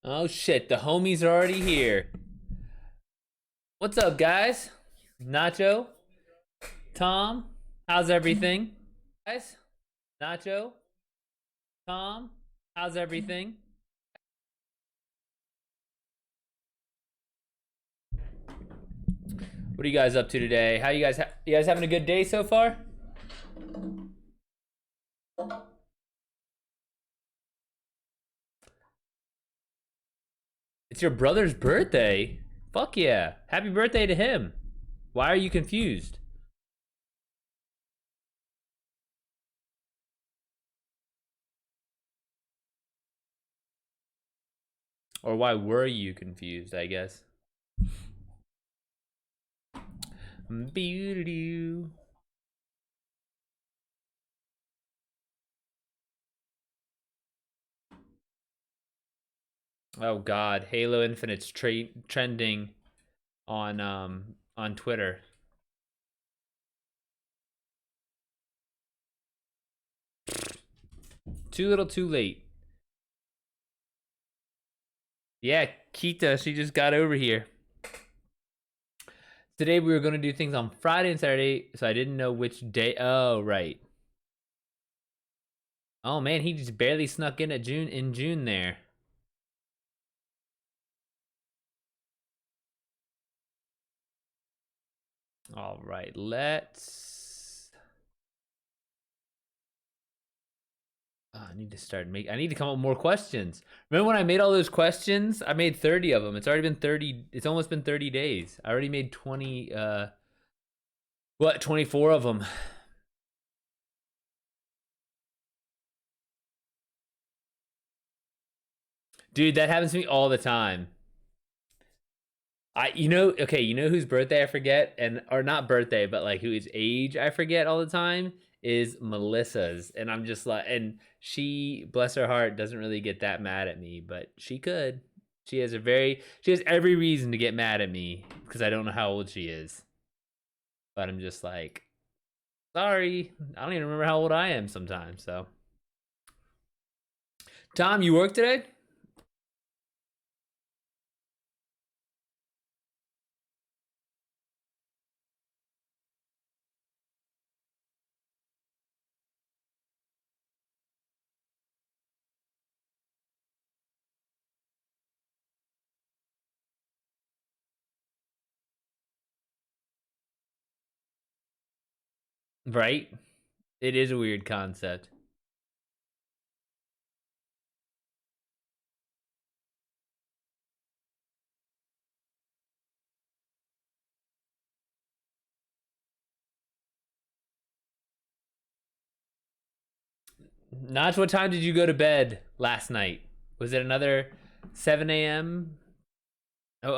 Oh shit, the homies are already here. What's up, guys? Nacho, Tom, how's everything? Guys, Nacho, Tom, how's everything? What are you guys up to today? How you guys having a good day so far? It's your brother's birthday. Fuck yeah. Happy birthday to him. Why are you confused? Or why were you confused, I guess? Beauty. Oh god, Halo Infinite's trending on Twitter. Too little, too late. Yeah, Kita, she just got over here. Today we were going to do things on Friday and Saturday, so I didn't know which day. Oh, right. Oh man, he just barely snuck in June there. All right, let's. Oh, I need to start make. I need to come up with more questions. Remember when I made all those questions? I made 30 of them. It's already been 30. It's almost been 30 days. I already made 20. 24 of them. Dude, that happens to me all the time. Okay, you know whose birthday I forget, and or not birthday, but like whose age I forget all the time is Melissa's, and I'm just like, and she, bless her heart, doesn't really get that mad at me, but she could. She has every reason to get mad at me because I don't know how old she is, but I'm just like, sorry, I don't even remember how old I am sometimes. So, Tom, you work today? Right? It is a weird concept. Notch, what time did you go to bed last night? Was it another 7 a.m.? Oh,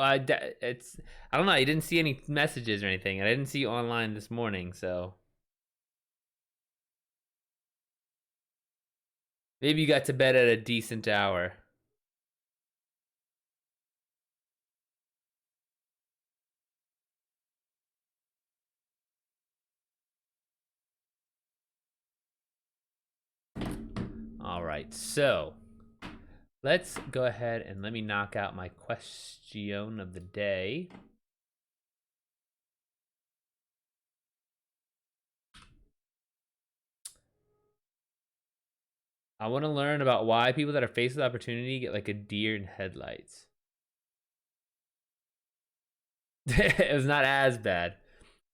it's I don't know. I didn't see any messages or anything. I didn't see you online this morning, so maybe you got to bed at a decent hour. All right, so let's go ahead and let me knock out my question of the day. I want to learn about why people that are faced with opportunity get like a deer in headlights. It was not as bad.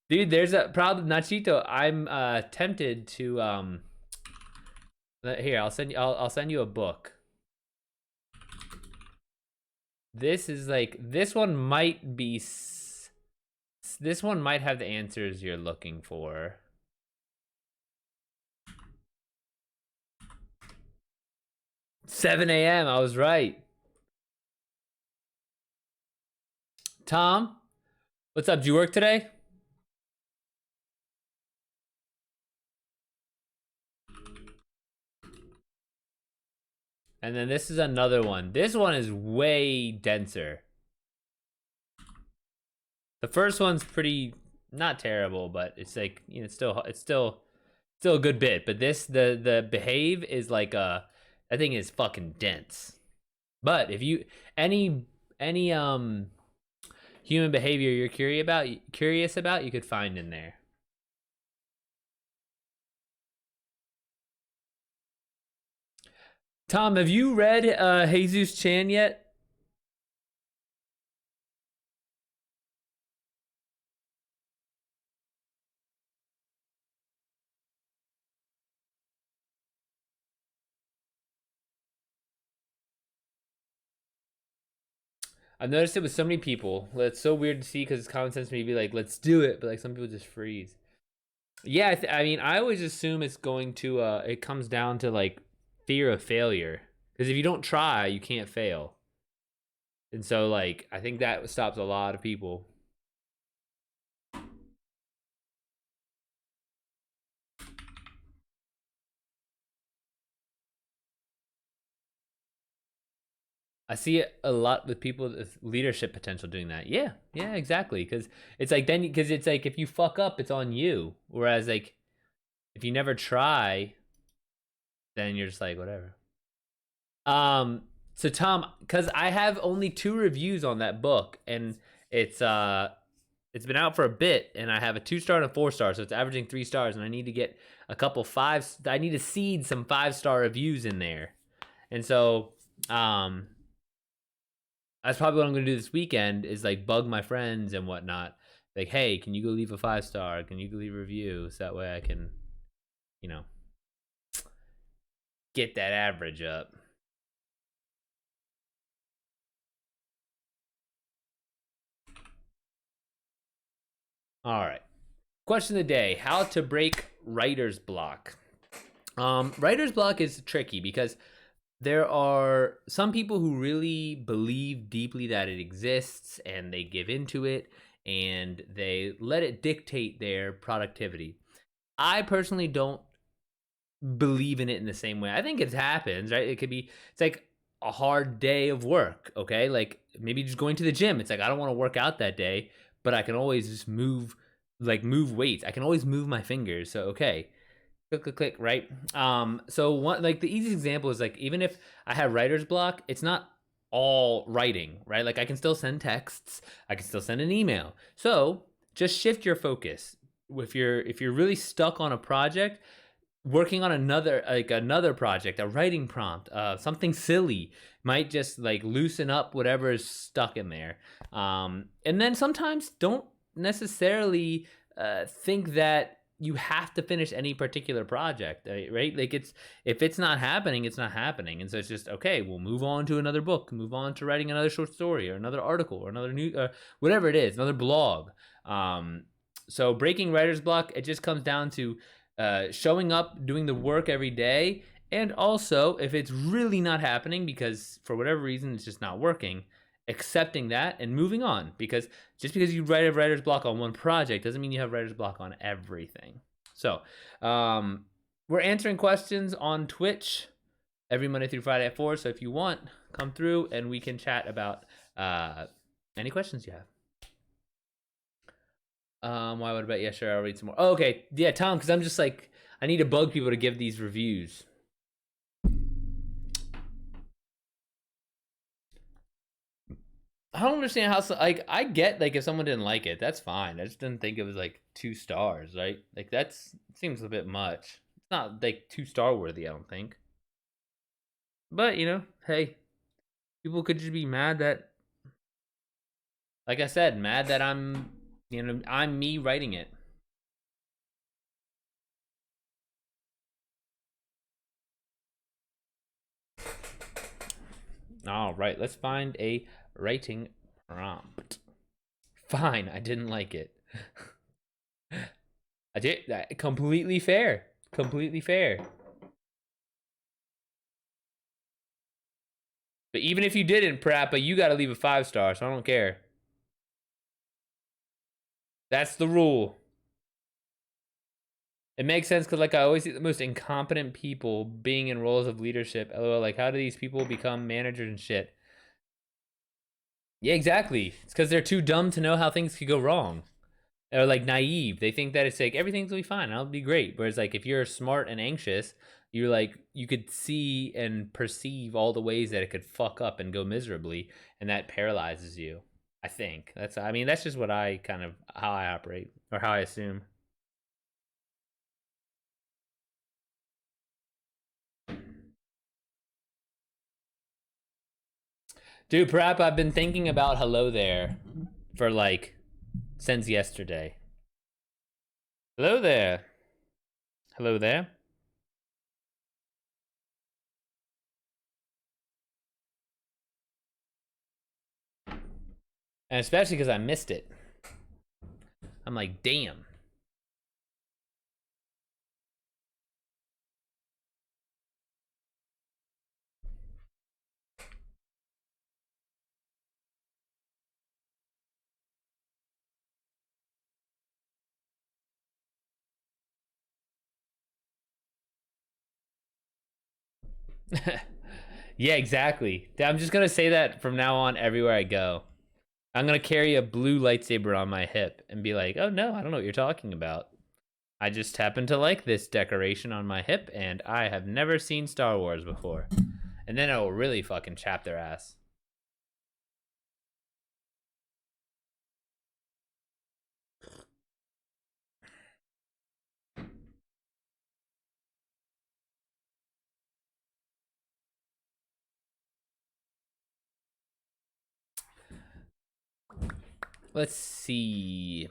Dude, there's a problem, Nachito. I'm tempted to here, I'll send you a book. This is like this one might be this one might have the answers you're looking for. Seven a.m. I was right. Tom, what's up? Did you work today? And then this is another one. This one is way denser. The first one's pretty not terrible, but it's like it's still a good bit. But this the behave is like I think is fucking dense. But if you any any human behavior you're curious about, you could find in there. Tom, have you read Jesus Chan yet? I've noticed it with so many people. It's so weird to see because it's common sense to me to be like, let's do it, but like some people just freeze. Yeah, I mean, I always assume it's going to. It comes down to like fear of failure because if you don't try, you can't fail. And so, like, I think that stops a lot of people. I see it a lot with people with leadership potential doing that. Yeah, yeah, exactly. Because it's like because it's like if you fuck up, it's on you. Whereas like if you never try, then you're just like whatever. Um. So Tom, because I have only 2 reviews on that book, and it's uh it's been out for a bit, and I have a 2-star and a 4-star, so it's averaging 3 stars, and I need to get a couple fives. I need to seed some 5-star reviews in there, and so that's probably what I'm gonna do this weekend is like bug my friends and whatnot. Like, hey, can you go leave a 5-star? Can you go leave a review? So that way I can, you know, get that average up. All right. Question of the day: how to break writer's block. Writer's block is tricky because there are some people who really believe deeply that it exists and they give into it and they let it dictate their productivity. I personally don't believe in it in the same way. I think it happens, right? It could be, it's like a hard day of work, okay? Like maybe just going to the gym. It's like, I don't want to work out that day, but I can always just move weights. I can always move my fingers. So, okay, click, click, click, right? So one, like the easiest example is like, even if I have writer's block, it's not all writing, right? Like I can still send texts, I can still send an email. So just shift your focus. If you're really stuck on a project, working on another project, a writing prompt, something silly might just like loosen up whatever is stuck in there. And then sometimes don't necessarily think that you have to finish any particular project, right? Like it's if it's not happening, it's not happening, and so it's just okay. We'll move on to another book, move on to writing another short story or another article or another new, whatever it is, another blog. So breaking writer's block, it just comes down to showing up, doing the work every day, and also if it's really not happening because for whatever reason it's just not working, accepting that and moving on. Because just because you write a writer's block on one project doesn't mean you have writer's block on everything. So we're answering questions on Twitch every Monday through Friday at 4. So if you want, come through and we can chat about any questions you have. Why would I bet? Yeah, sure. I'll read some more. Oh, okay. Yeah, Tom, because I'm just like, I need to bug people to give these reviews. I don't understand how, like, I get, like, if someone didn't like it, that's fine. I just didn't think it was, like, 2 stars, right? Like, seems a bit much. It's not, like, 2-star worthy, I don't think. But, you know, hey, people could just be mad that, like I said, mad that I'm me writing it. All right, let's find a writing prompt. Fine, I didn't like it. I did that. Completely fair. Completely fair. But even if you didn't, Parappa, you got to leave a 5-star, so I don't care. That's the rule. It makes sense because, like, I always see the most incompetent people being in roles of leadership. LOL, like, how do these people become managers and shit? Yeah, exactly. It's because they're too dumb to know how things could go wrong. Or, like, naive. They think that it's like, everything's gonna be fine, I'll be great. Whereas, like, if you're smart and anxious, You're like, you could see and perceive all the ways that it could fuck up and go miserably, and that paralyzes you. I think I mean, that's just what I kind of how I operate or how I assume. Dude, perhaps I've been thinking about hello there for like since yesterday. Hello there. Hello there. And especially because I missed it. I'm like, damn. Yeah, exactly. I'm just gonna say that from now on everywhere I go. I'm gonna carry a blue lightsaber on my hip and be like, "Oh no, I don't know what you're talking about. I just happen to like this decoration on my hip, and I have never seen Star Wars before." And then it'll really fucking chap their ass. Let's see.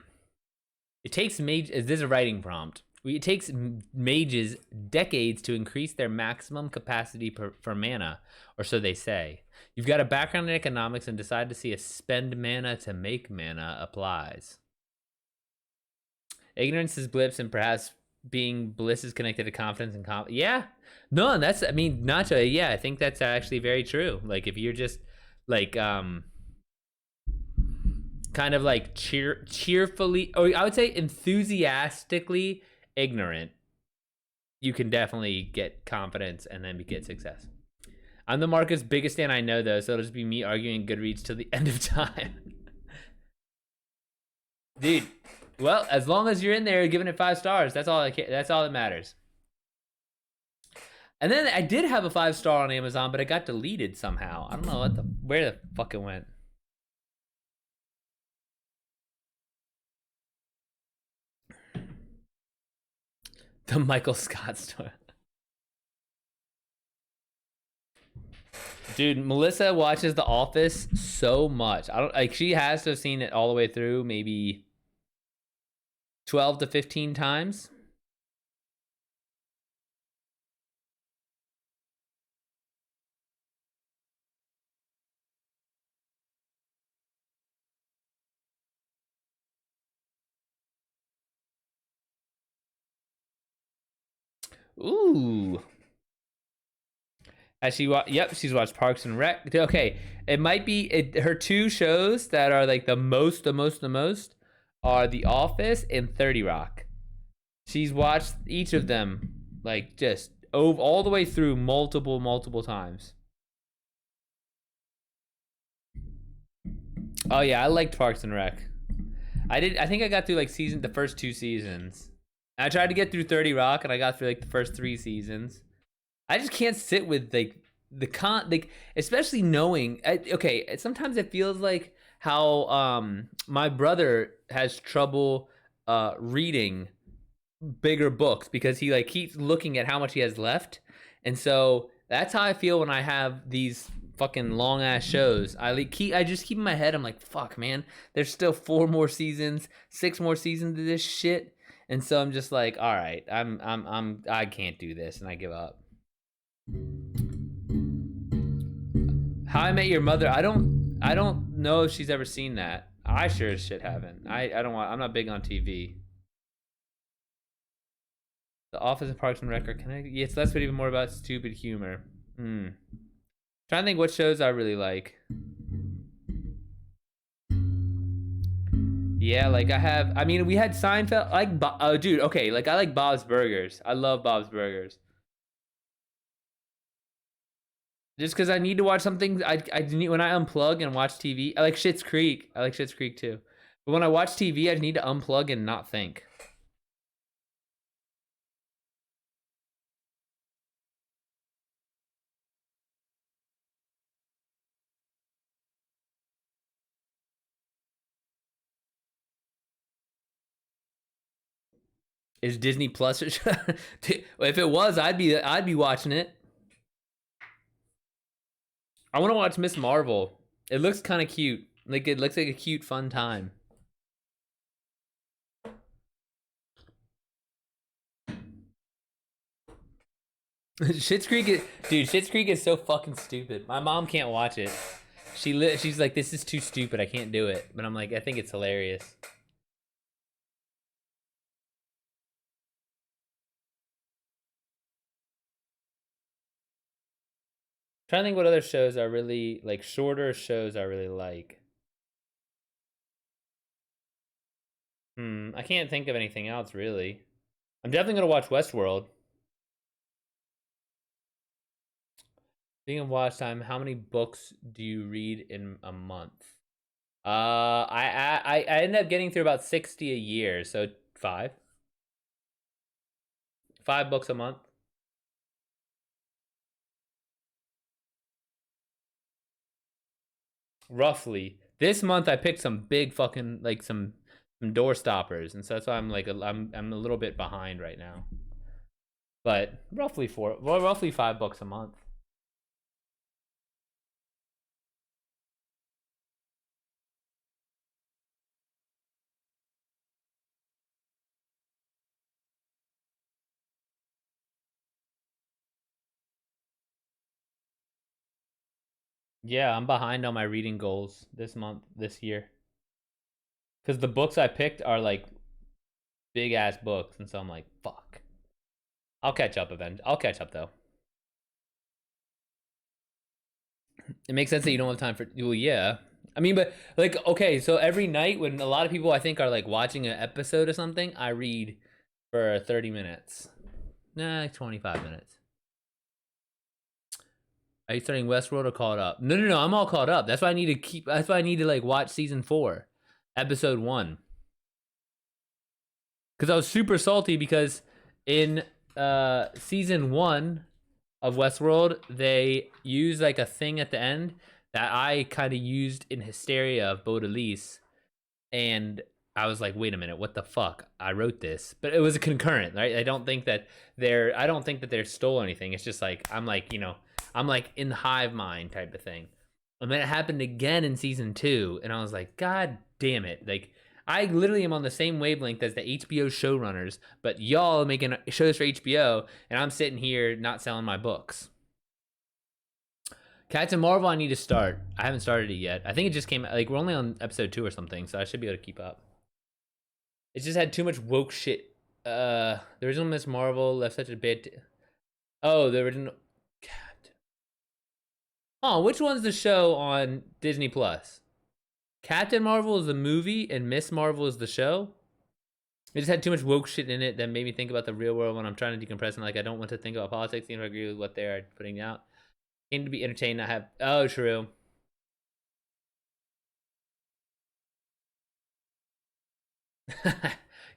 It takes mage. This is a writing prompt. It takes mages decades to increase their maximum capacity for mana, or so they say. You've got a background in economics and decide to see if spend mana to make mana applies. Ignorance is blips, and perhaps being bliss is connected to confidence and yeah, no, that's I mean, Nacho. Yeah, I think that's actually very true. Like if you're just like kind of like cheerfully, or I would say enthusiastically ignorant, you can definitely get confidence and then get success. I'm the Marcus biggest fan I know though, so it'll just be me arguing Goodreads till the end of time. Dude, well, as long as you're in there giving it 5 stars, that's all that's all that matters. And then I did have a 5 star on Amazon, but it got deleted somehow. I don't know where the fuck it went. The Michael Scott story. Dude, Melissa watches The Office so much. I don't like she has to have seen it all the way through, maybe 12 to 15 times. Ooh. Has she watched? Yep, she's watched Parks and Rec. Okay, it might be her two shows that are like the most are The Office and 30 Rock. She's watched each of them like just all the way through multiple times. Oh yeah, I liked Parks and Rec. I did. I think I got through like the first 2 seasons. I tried to get through 30 Rock, and I got through like the first 3 seasons. I just can't sit with like like especially knowing. Okay, sometimes it feels like how my brother has trouble reading bigger books because he like keeps looking at how much he has left, and so that's how I feel when I have these fucking long ass shows. I just keep in my head. I'm like, fuck, man. There's still 4 more seasons, 6 more seasons of this shit, and so I'm just like, all right, I can't do this, and I give up. How I Met Your Mother. I don't know if she's ever seen that. I sure as shit haven't. I don't want. I'm not big on TV. The Office and Parks and Rec are connected. Yes, that's but even more about stupid humor. Trying to think what shows I really like. Yeah, like I have. I mean, we had Seinfeld. Oh, dude. Okay, like I like Bob's Burgers. I love Bob's Burgers. Just because I need to watch something, I need when I unplug and watch TV. I like Schitt's Creek. I like Schitt's Creek too. But when I watch TV, I need to unplug and not think. Is Disney Plus? If it was, I'd be watching it. I want to watch Miss Marvel. It looks kind of cute. Like it looks like a cute, fun time. Schitt's Creek is, dude. Schitt's Creek is so fucking stupid. My mom can't watch it. She's like, this is too stupid. I can't do it. But I'm like, I think it's hilarious. Trying to think what other shows are really like shorter shows I really like. I can't think of anything else really. I'm definitely gonna watch Westworld. Speaking of watch time, how many books do you read in a month? I end up getting through about 60 a year, so five. 5 books a month. Roughly. This month I picked some big fucking like some door stoppers, and so that's why I'm like I'm a little bit behind right now. But roughly 5 books a month. Yeah, I'm behind on my reading goals this year. Because the books I picked are like big ass books, and so I'm like, fuck. I'll catch up eventually. I'll catch up though. It makes sense that you don't have time for. Well, yeah. I mean, but like, okay, so every night when a lot of people I think are like watching an episode or something, I read for 30 minutes. Nah, 25 minutes. Are you starting Westworld or caught up? No. I'm all caught up. That's why I need to keep. That's why I need to like watch season 4, episode 1. Because I was super salty because in season 1 of Westworld, they use like a thing at the end that I kind of used in Hysteria of Baudelaire, and I was like, wait a minute, what the fuck? I wrote this, but it was a concurrent, right? I don't think that they're stole anything. It's just like I'm like in hive mind type of thing. And then it happened again in season 2, and I was like, God damn it! Like I literally am on the same wavelength as the HBO showrunners, but y'all making shows for HBO, and I'm sitting here not selling my books. Captain Marvel, I need to start. I haven't started it yet. I think it just came. Like we're only on episode 2 or something, so I should be able to keep up. It just had too much woke shit. The original Miss Marvel left such a bit. Oh, the original. God. Oh, which one's the show on Disney Plus? Captain Marvel is the movie and Miss Marvel is the show. It just had too much woke shit in it that made me think about the real world when I'm trying to decompress and like I don't want to think about politics. Even if I agree with what they're putting out. Aim to be entertained, not have. Oh, true.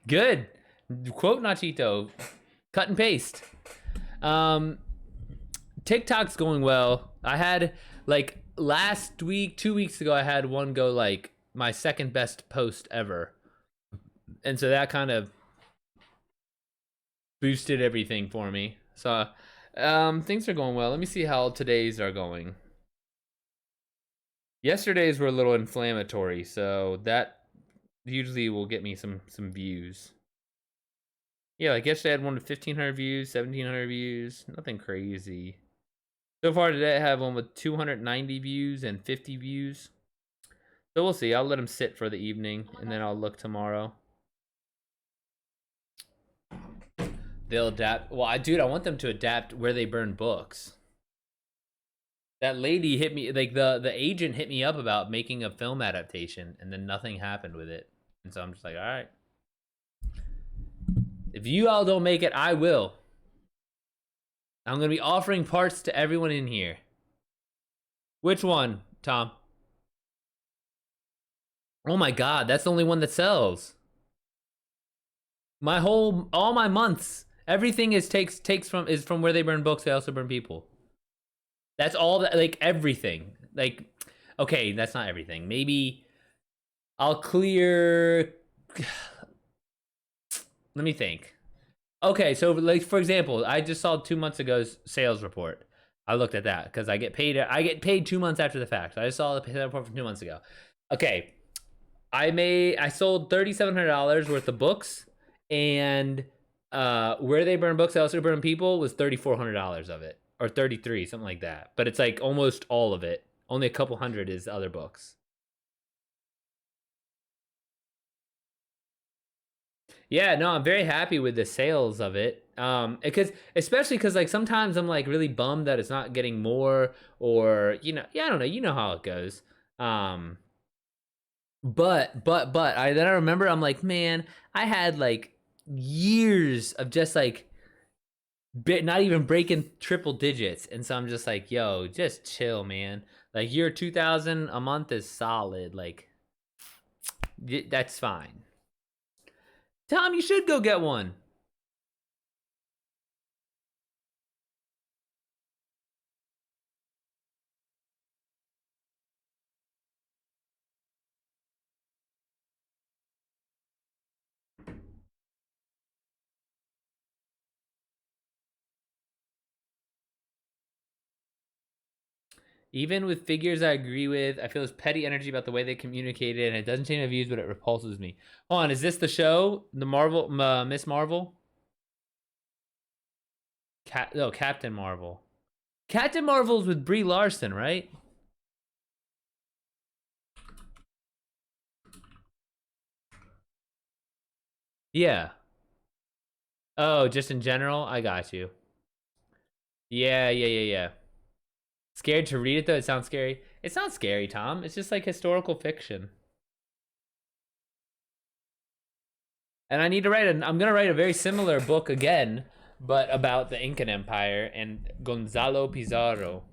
Good. Quote Nachito. Cut and paste. Um, TikTok's going well. I had like last week, 2 weeks ago, I had one go like my second best post ever, and so that kind of boosted everything for me. So, things are going well. Let me see how today's are going. Yesterday's were a little inflammatory, so that usually will get me some views. Yeah, like yesterday I had one with 1,500 views, 1,700 views, nothing crazy. So far today I have one with 290 views and 50 views. So we'll see. I'll let them sit for the evening, and then I'll look tomorrow. They'll adapt. Well, I want them to adapt where they burn books. That lady hit me, like the agent hit me up about making a film adaptation, and then nothing happened with it. And so I'm just like, all right. If you all don't make it, I will. I'm going to be offering parts to everyone in here. Which one, Tom? Oh my god, that's the only one that sells. All my months, everything is from where they burn books. They also burn people. That's all that, like everything. Like, okay, that's not everything. Maybe I'll clear. Let me think. Okay, so like for example, I just saw 2 months ago's sales report. I looked at that because I get paid. I get paid 2 months after the fact. So I just saw the sales report from 2 months ago. Okay, I sold $3,700 worth of books, and where they burn books, I also burn people was $3,400 of it, or 33, something like that. But it's like almost all of it. Only a couple hundred is other books. Yeah, no, I'm very happy with the sales of it. Because especially because like sometimes I'm like really bummed that it's not getting more, or yeah, I don't know, you know how it goes. Um, but I remember I'm like, man, I had like years of just like not even breaking triple digits, and so I'm just like, yo, just chill, man. Like your 2,000 a month is solid. Like that's fine. Tom, you should go get one. Even with figures I agree with, I feel this petty energy about the way they communicate it, and it doesn't change my views, but it repulses me. Hold on, is this the show? The Marvel, Miss Marvel? No, Captain Marvel. Captain Marvel's with Brie Larson, right? Yeah. Oh, just in general? I got you. Yeah, yeah, yeah, yeah. Scared to read it though? It sounds scary. It's not scary, Tom. It's just like historical fiction. And I need to write I'm gonna write a very similar book again, but about the Incan Empire and Gonzalo Pizarro.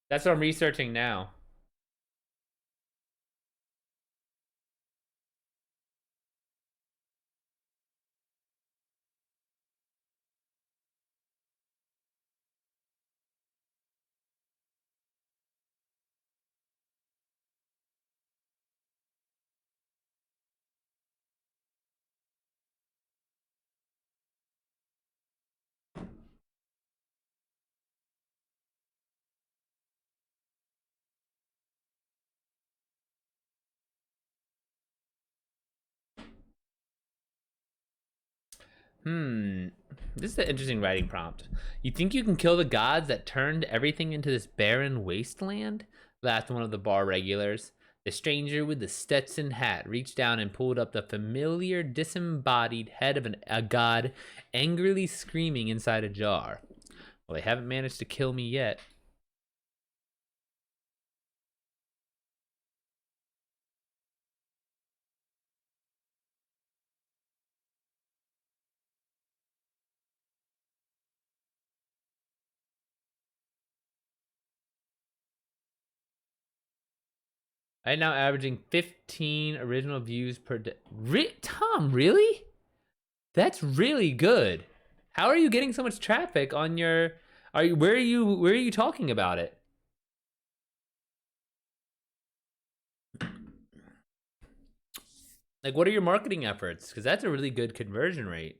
That's what I'm researching now. Hmm. This is an interesting writing prompt. You think you can kill the gods that turned everything into this barren wasteland? Laughed one of the bar regulars. The stranger with the Stetson hat reached down and pulled up the familiar disembodied head of a god angrily screaming inside a jar. Well, they haven't managed to kill me yet. I'm now averaging 15 original views per day. Tom, really? That's really good. How are you getting so much traffic on your? Are you where are you talking about it? Like, what are your marketing efforts? Because that's a really good conversion rate.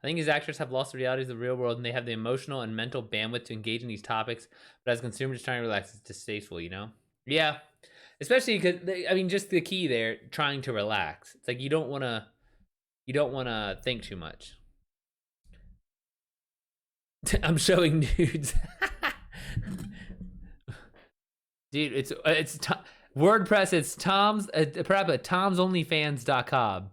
I think these actors have lost the realities of the real world, and they have the emotional and mental bandwidth to engage in these topics. But as consumers trying to relax, it's distasteful, you know? Yeah, especially because I mean, just the key there, trying to relax. It's like you don't wanna think too much. I'm showing nudes. Dude, WordPress. It's Tom's prep at tomsonlyfans.com.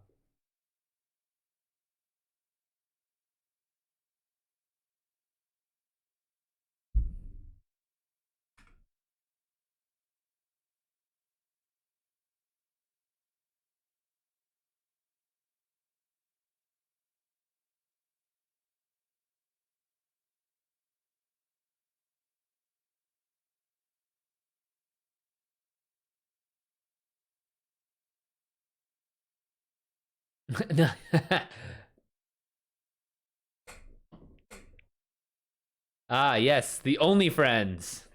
Ah, yes, the only friends.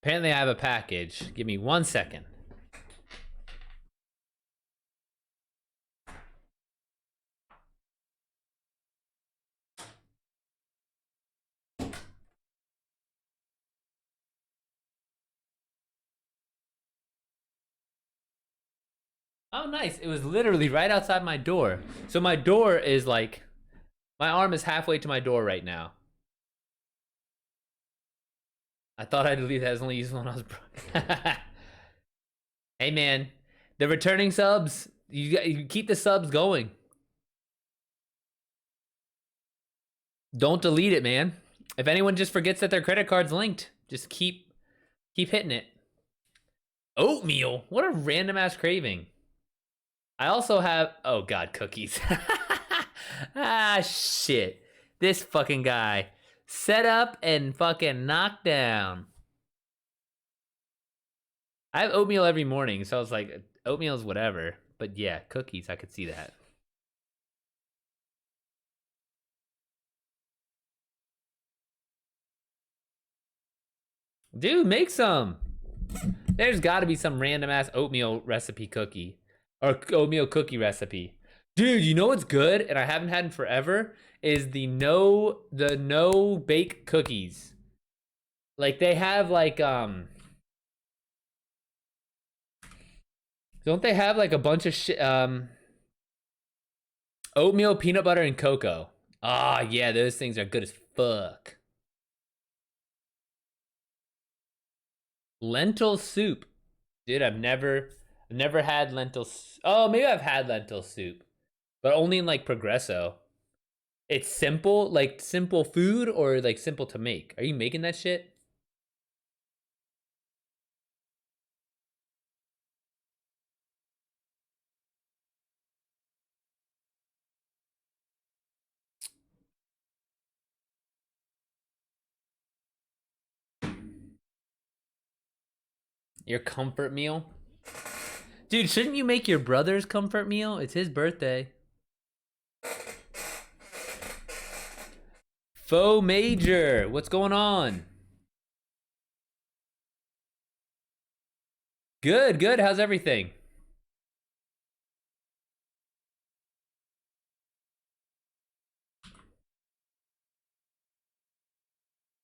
Apparently I have a package. Give me 1 second. Oh, nice. It was literally right outside my door. So my door is like, my arm is halfway to my door right now. I thought I'd leave that as only useful when I was broke. Hey, man. The returning subs, you keep the subs going. Don't delete it, man. If anyone just forgets that their credit card's linked, just keep hitting it. Oatmeal? What a random ass craving. I also have, oh god, cookies. Ah, shit. This fucking guy. Set up and fucking knock down. I have oatmeal every morning, so I was like, oatmeal is whatever. But yeah, cookies, I could see that. Dude, make some. There's got to be some random ass oatmeal recipe cookie or oatmeal cookie recipe. Dude, you know what's good and I haven't had in forever is the no bake cookies. Like they have like don't they have like a bunch of shit oatmeal, peanut butter and cocoa. Ah, yeah, those things are good as fuck. Lentil soup. Dude, I've never had lentil. Oh, maybe I've had lentil soup, but only in like Progresso. It's simple, like simple food, or like simple to make. Are you making that shit? Your comfort meal, dude. Shouldn't you make your brother's comfort meal? It's his birthday. Faux Major, what's going on? Good, good. How's everything?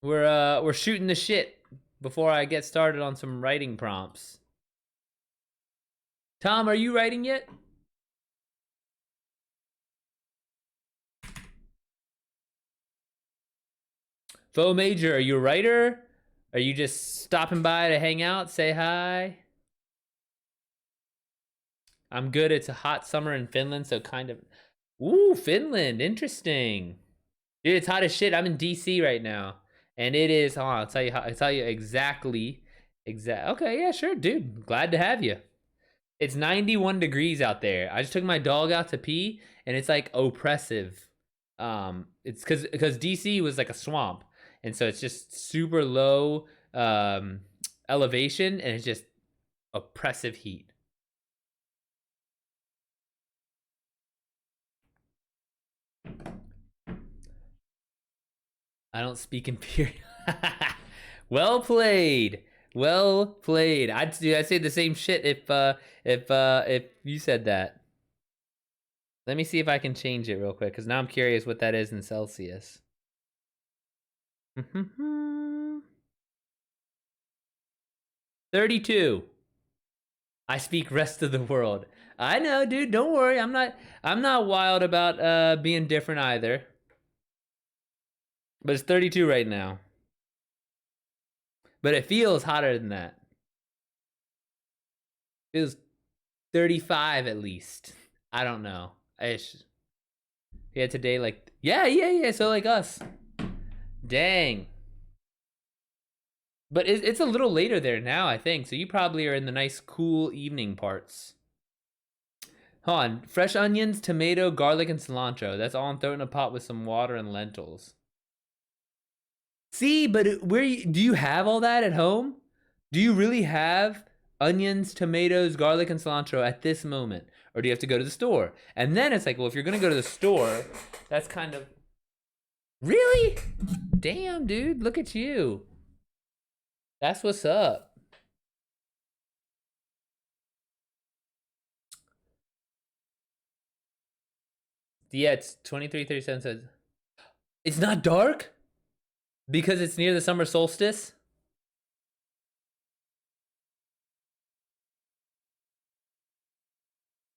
We're shooting the shit before I get started on some writing prompts. Tom, are you writing yet? Faux Major, are you a writer? Are you just stopping by to hang out, say hi? I'm good. It's a hot summer in Finland, so kind of. Ooh, Finland, interesting. Dude, it's hot as shit. I'm in DC right now, and it is. Hold on, I'll tell you. I'll tell you exactly. Okay, yeah, sure, dude. Glad to have you. It's 91 degrees out there. I just took my dog out to pee, and it's like oppressive. It's because DC was like a swamp, and so it's just super low elevation, and it's just oppressive heat. I don't speak Imperial. Well played. Well played. I'd say the same shit if you said that. Let me see if I can change it real quick, because now I'm curious what that is in Celsius. 32. I speak rest of the world. I know, dude. Don't worry. I'm not wild about being different either. But it's 32 right now. But it feels hotter than that. It feels 35 at least. I don't know. Yeah, today, like, yeah. So, like us. Dang. But it's a little later there now, I think. So you probably are in the nice, cool evening parts. Hold on. Fresh onions, tomato, garlic, and cilantro. That's all I'm throwing in a pot with some water and lentils. See, but do you have all that at home? Do you really have onions, tomatoes, garlic, and cilantro at this moment? Or do you have to go to the store? And then it's like, well, if you're going to go to the store, that's kind of... Really? Damn, dude. Look at you. That's what's up. Yeah, it's 23:37. It's not dark because it's near the summer solstice.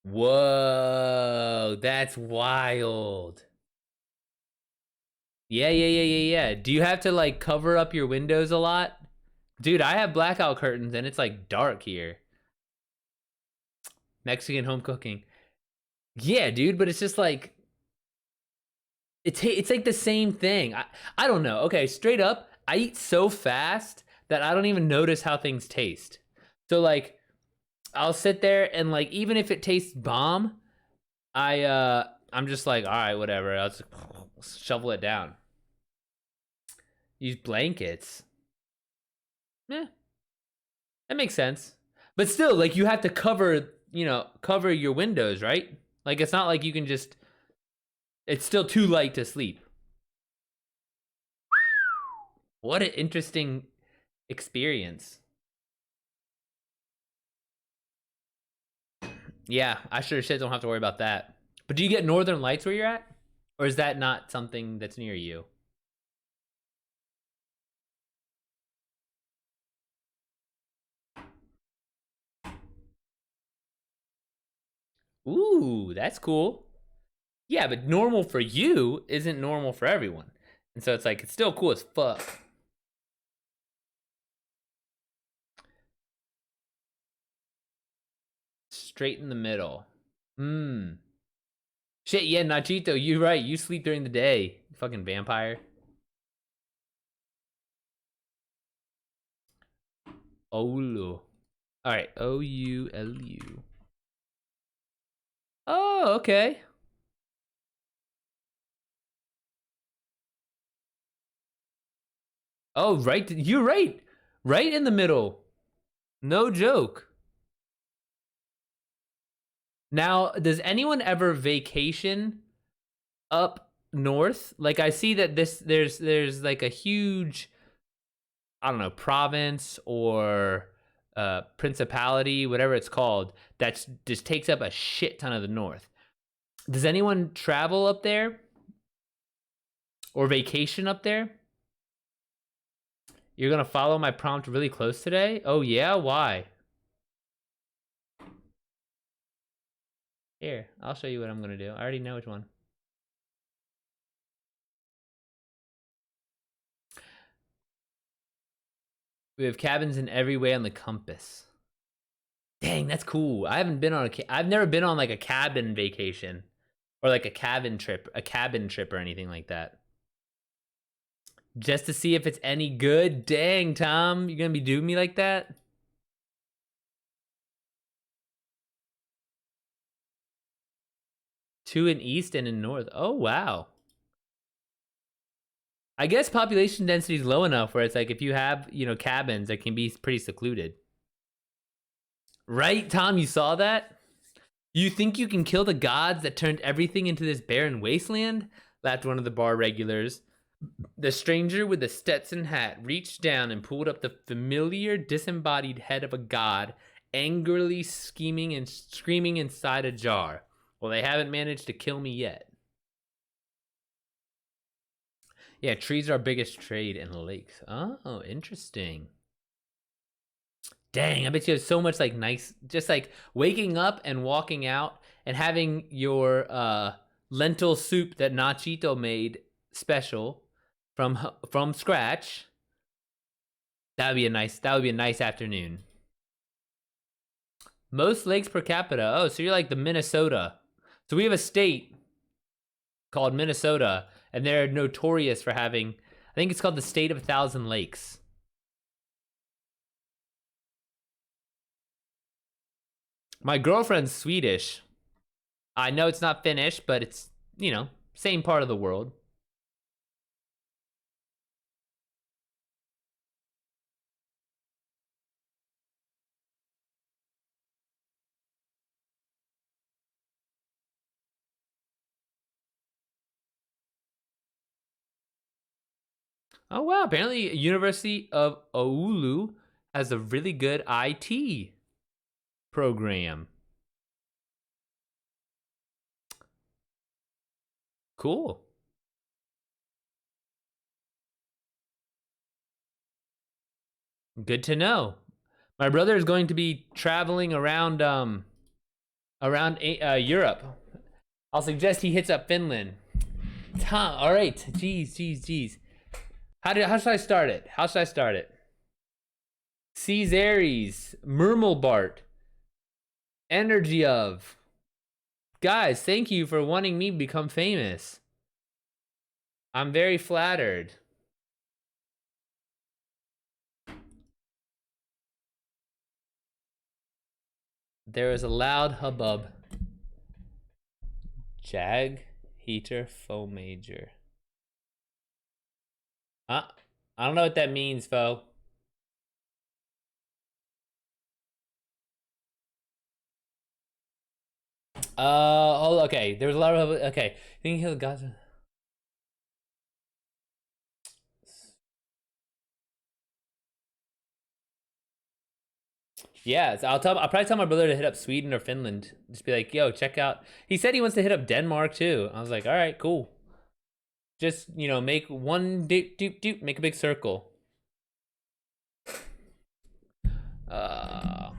Whoa, that's wild. Yeah, yeah, yeah, yeah, yeah. Do you have to like cover up your windows a lot? Dude, I have blackout curtains and it's like dark here. Mexican home cooking. Yeah, dude, but it's just like it's like the same thing. I don't know. Okay, straight up, I eat so fast that I don't even notice how things taste. So like I'll sit there and like even if it tastes bomb, I'm just like, all right, whatever. I'll just shovel it down. Use blankets. Yeah, that makes sense. But still, like you have to cover your windows, right? Like it's not like you can just it's still too light to sleep. What an interesting experience. Yeah, I sure shit don't have to worry about that. But do you get northern lights where you're at? Or is that not something that's near you? Ooh, that's cool. Yeah, but normal for you isn't normal for everyone. And so it's like it's still cool as fuck. Straight in the middle. Hmm. Shit, yeah, Nachito, you're right. You sleep during the day. Fucking vampire. Oulu. Alright, Oulu. Oh, okay. Oh, right. You're right. Right in the middle. No joke. Now, does anyone ever vacation up north? Like I see that there's like a huge I don't know, province or principality, whatever it's called, that just takes up a shit ton of the north. Does anyone travel up there or vacation up there? You're gonna follow my prompt really close today? Oh yeah, why? Here, I'll show you what I'm gonna do. I already know which one. We have cabins in every way on the compass. Dang, that's cool. I haven't been on I've never been on like a cabin vacation or like a cabin trip or anything like that. Just to see if it's any good. Dang, Tom, you're gonna be doing me like that? Two in east and in north. Oh wow. I guess population density is low enough where it's like if you have cabins that can be pretty secluded. Right, Tom? You saw that? You think you can kill the gods that turned everything into this barren wasteland? Laughed one of the bar regulars. The stranger with the Stetson hat reached down and pulled up the familiar disembodied head of a god, angrily scheming and screaming inside a jar. Well, they haven't managed to kill me yet. Yeah, trees are our biggest trade in lakes. Oh, interesting. Dang, I bet you have so much like nice, just like waking up and walking out and having your lentil soup that Nachito made special from scratch. That would be a nice afternoon. Most lakes per capita. Oh, so you're like the Minnesota. So we have a state called Minnesota, and they're notorious for having. I think it's called the state of a thousand lakes. My girlfriend's Swedish. I know it's not Finnish, but it's same part of the world. Oh wow! Apparently, University of Oulu has a really good IT program. Cool. Good to know. My brother is going to be traveling around Europe. I'll suggest he hits up Finland. Tom, all right. Jeez. How should I start it? How should I start it? Caesares, Murmelbart, Energy of. Guys, thank you for wanting me to become famous. I'm very flattered. There is a loud hubbub. Jag, heater, fo major. I don't know what that means, fo. Oh, okay. There was a lot of okay. Think he'll got. Yeah, so I'll probably tell my brother to hit up Sweden or Finland. Just be like, yo, check out. He said he wants to hit up Denmark too. I was like, all right, cool. Just make one doop, make a big circle. Uh,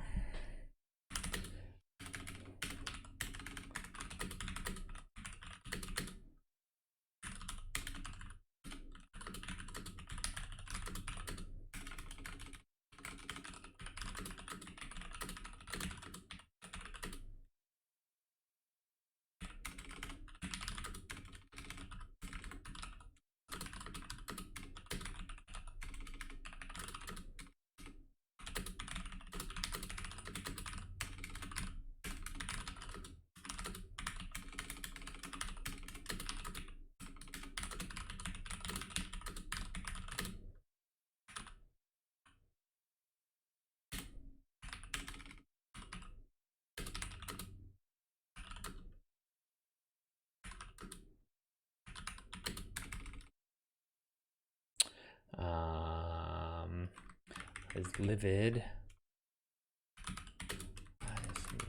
is livid.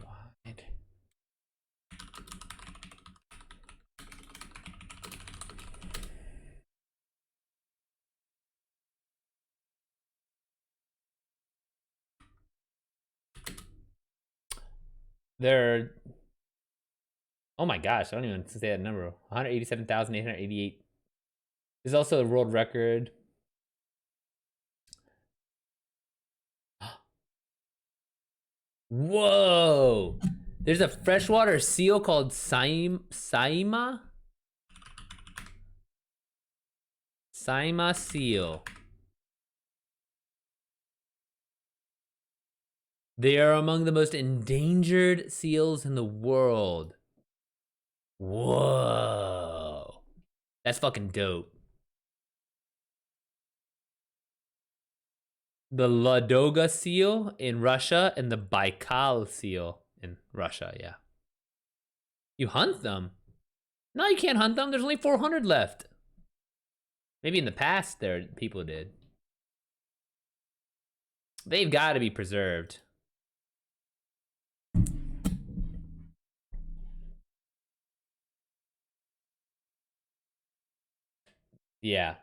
Wide. They're. Oh my gosh, I don't even say that number. 187,888 is also a world record. Whoa! There's a freshwater seal called Saima seal. They are among the most endangered seals in the world. Whoa. That's fucking dope. The Ladoga seal in Russia and the Baikal seal in Russia, yeah. You hunt them? No, you can't hunt them. There's only 400 left. Maybe in the past there people did. They've got to be preserved. Yeah.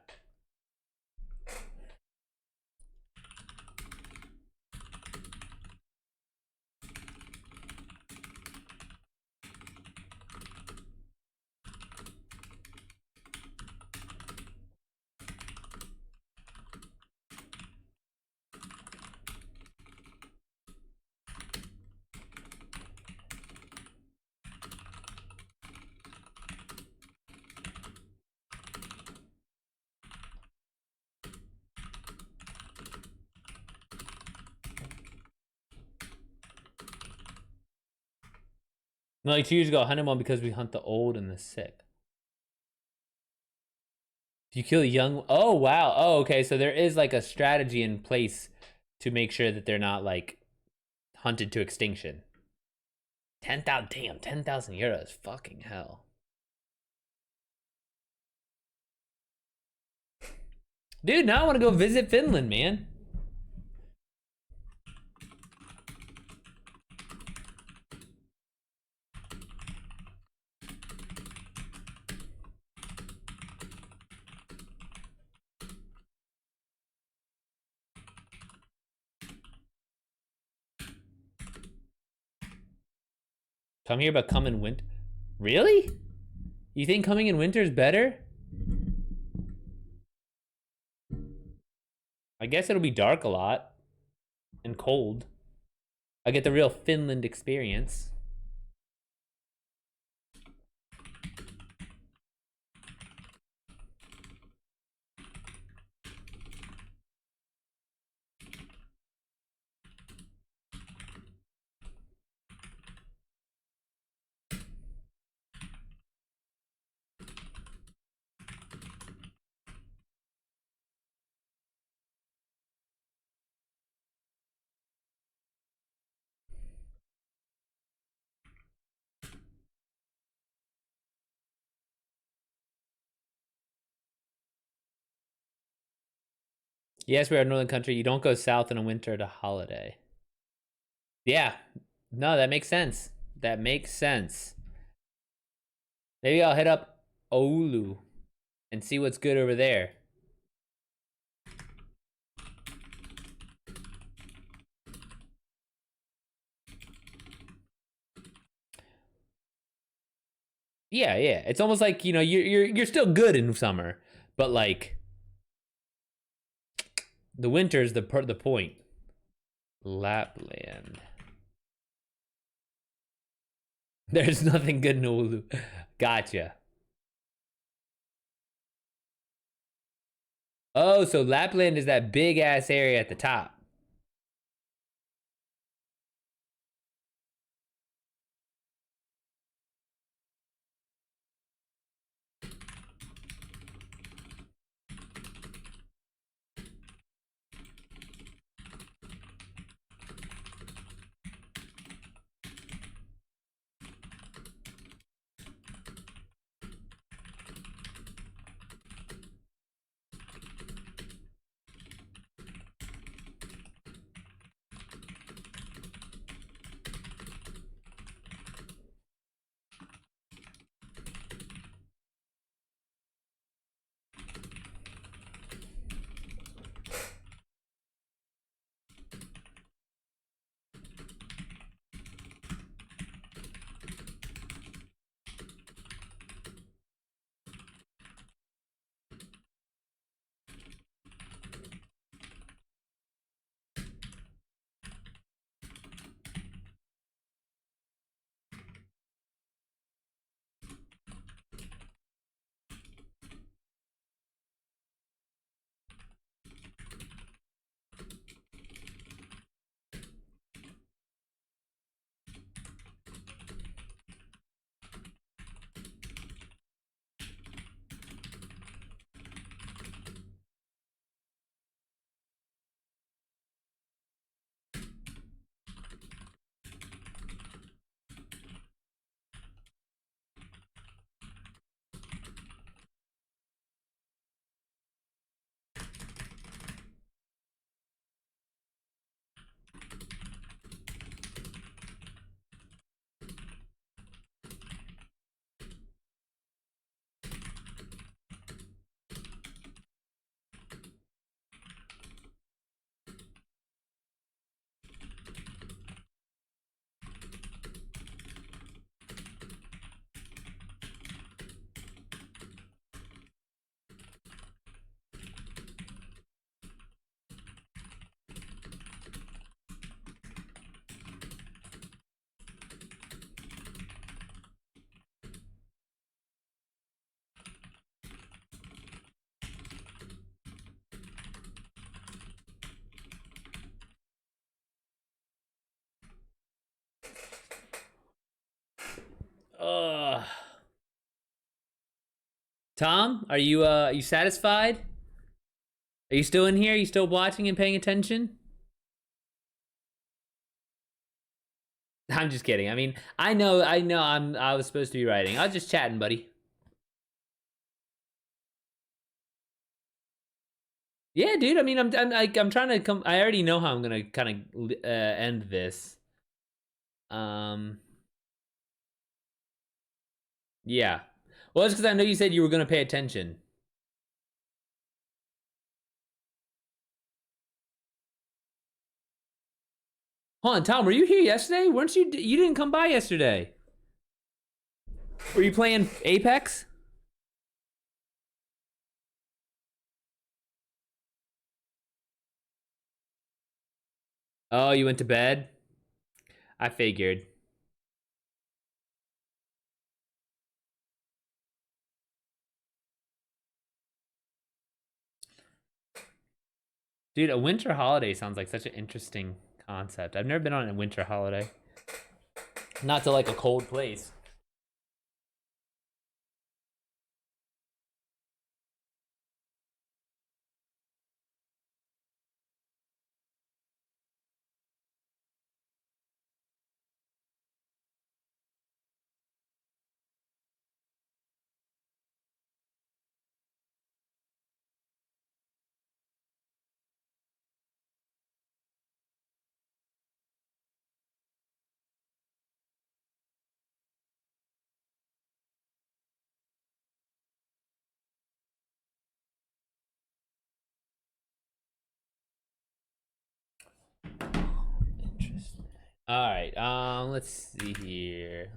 No, like 2 years ago, I hunted one because we hunt the old and the sick. If you kill young, oh wow, oh okay, so there is like a strategy in place to make sure that they're not like hunted to extinction. 10,000, damn, 10,000 euros, fucking hell. Dude, now I want to go visit Finland, man. Come here, but come in winter. Really? You think coming in winter is better? I guess it'll be dark a lot and cold. I get the real Finland experience. Yes, we're a northern country. You don't go south in a winter to holiday. Yeah. No, that makes sense. That makes sense. Maybe I'll hit up Oulu and see what's good over there. Yeah, yeah. It's almost like, you know, you're still good in summer, but like the winter's the point. Lapland. There's nothing good in Oulu. Gotcha. Oh, so Lapland is that big ass area at the top. Ugh. Tom, are you satisfied? Are you still in here? Are you still watching and paying attention? I'm just kidding. I mean, I was supposed to be writing. I was just chatting, buddy. Yeah, dude. I mean, I'm trying to come. I already know how I'm gonna kind of end this. Um, yeah. Well, it's because I know you said you were gonna pay attention. Hold on, Tom. Were you here yesterday? Weren't you? You didn't come by yesterday. Were you playing Apex? Oh, you went to bed? I figured. Dude, a winter holiday sounds like such an interesting concept. I've never been on a winter holiday. Not to like a cold place. Interesting. All right. Let's see here.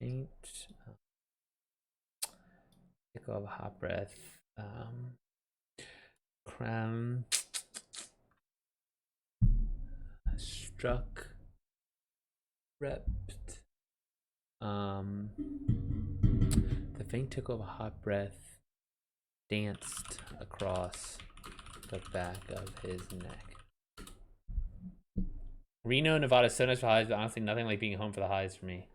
Faint. Take off a hot breath. Cram. Struck. Repped. The faint took of a hot breath danced across the back of his neck. Reno, Nevada, so nice for highs, but honestly, nothing like being home for the highs for me.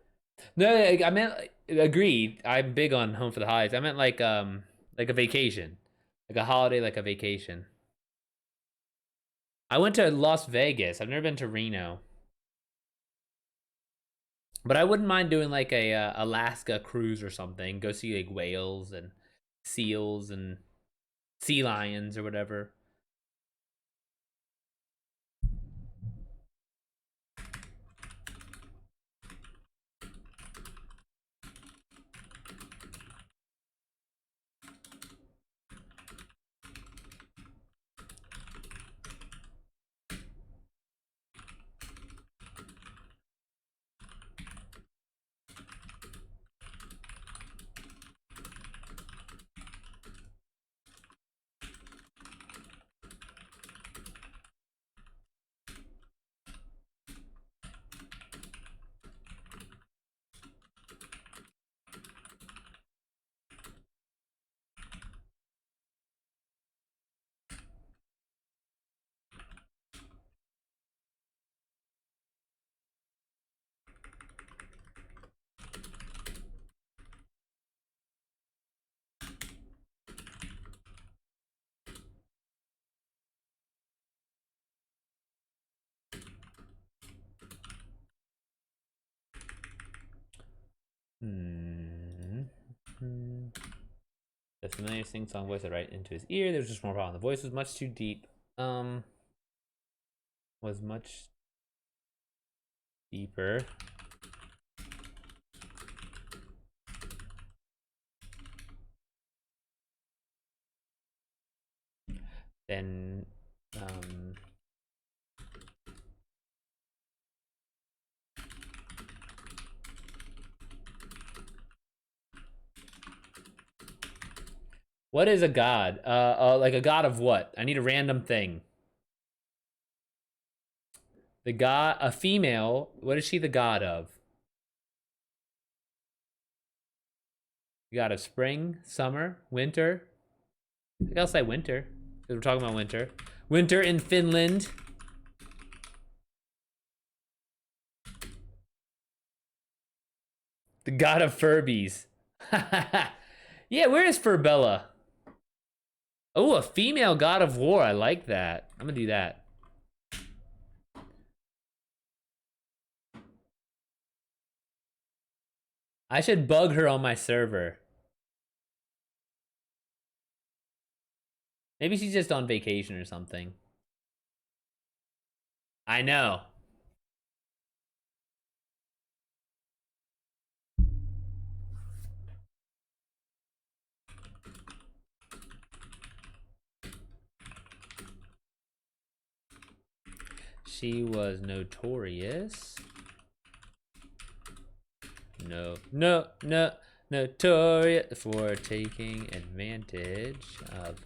No, I meant agreed. I'm big on home for the highs. I meant like a vacation, like a holiday, like a vacation. I went to Las Vegas. I've never been to Reno, but I wouldn't mind doing like a Alaska cruise or something. Go see like whales and seals and sea lions or whatever. The familiar sing-song voice I right into his ear. There was just more problem. The voice was much too deep. Was much deeper. Than what is a god? Like a god of what? I need a random thing. The god, a female. What is she the god of? The god of spring, summer, winter. I think I'll say winter because we're talking about winter. Winter in Finland. The god of Furbies. Yeah, where is Furbella? Oh, a female god of war. I like that. I'm gonna do that. I should bug her on my server. Maybe she's just on vacation or something. I know. She was notorious. No, notorious for taking advantage of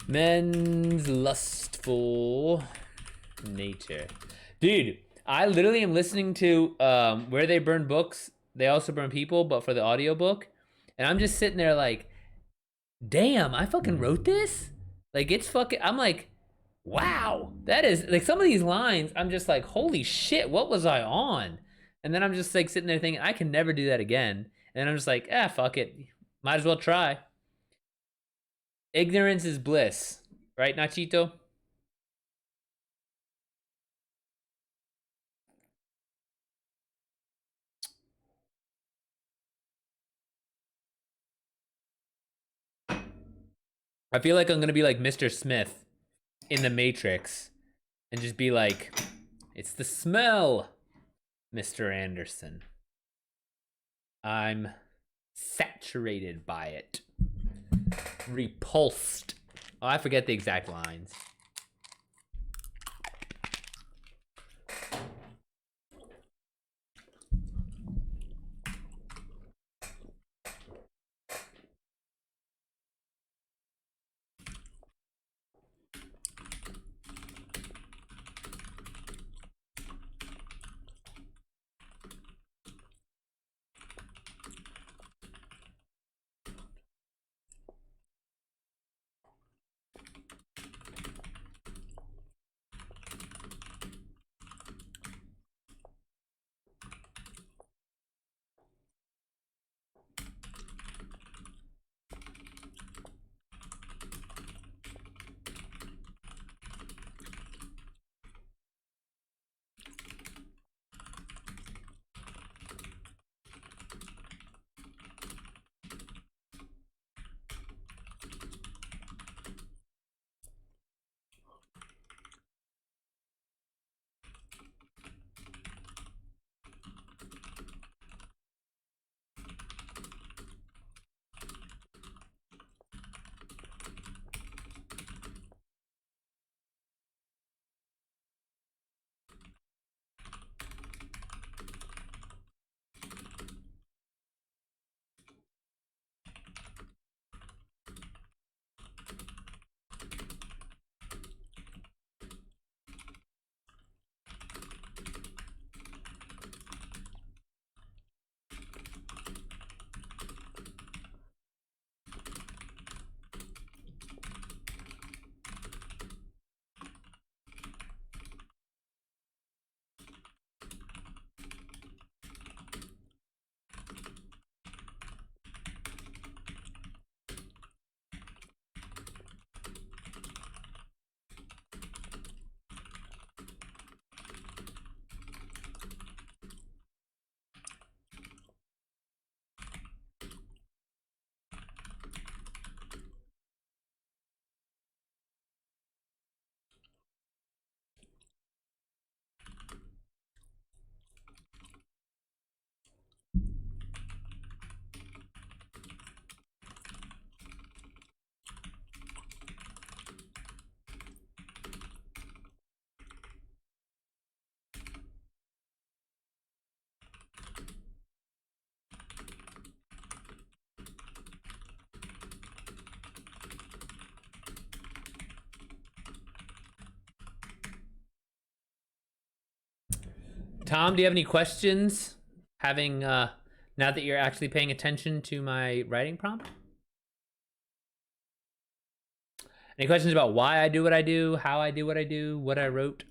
men's lustful nature. Dude, I literally am listening to Where They Burn Books, They Also Burn People, but for the audiobook. And I'm just sitting there like, damn, I fucking wrote this? Like, it's fucking, I'm like, wow, that is, like, some of these lines, I'm just like, holy shit, what was I on? And then I'm just like sitting there thinking, I can never do that again. And I'm just like, fuck it. Might as well try. Ignorance is bliss. Right, Nachito? I feel like I'm gonna be like Mr. Smith in the Matrix and just be like, it's the smell, Mr. Anderson. I'm saturated by it. Repulsed. Oh, I forget the exact lines. Tom, do you have any questions? Having now that you're actually paying attention to my writing prompt? Any questions about why I do what I do, how I do what I do, what I wrote?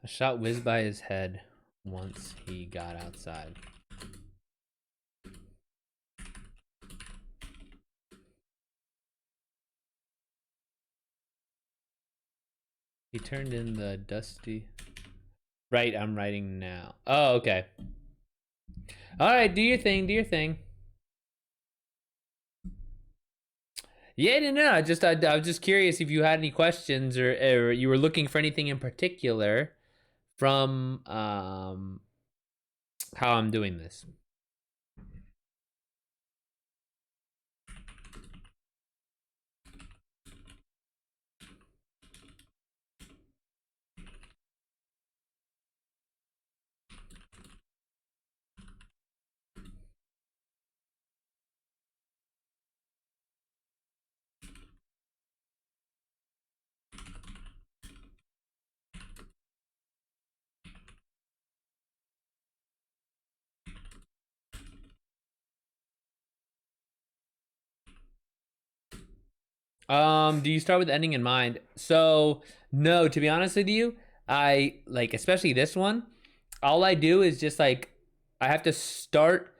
A shot whizzed by his head once he got outside. He turned in the dusty. Right, I'm writing now. Oh, okay. All right, do your thing. Do your thing. Yeah, no. I was just curious if you had any questions or you were looking for anything in particular from how I'm doing this. Do you start with the ending in mind? So no, to be honest with you, I like especially this one. All I do is just like I have to start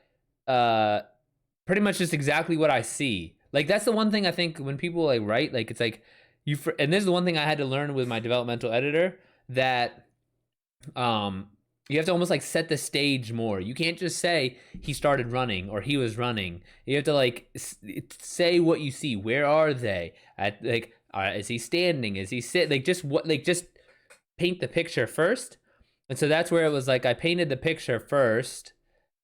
uh pretty much just exactly what I see. Like that's the one thing I think when people like write, like it's like and this is the one thing I had to learn with my developmental editor that um you have to almost like set the stage more. You can't just say he started running or he was running. You have to like say what you see. Where are they? At like is he standing? Is he sit? Like just what? Like just paint the picture first. And so that's where it was like I painted the picture first.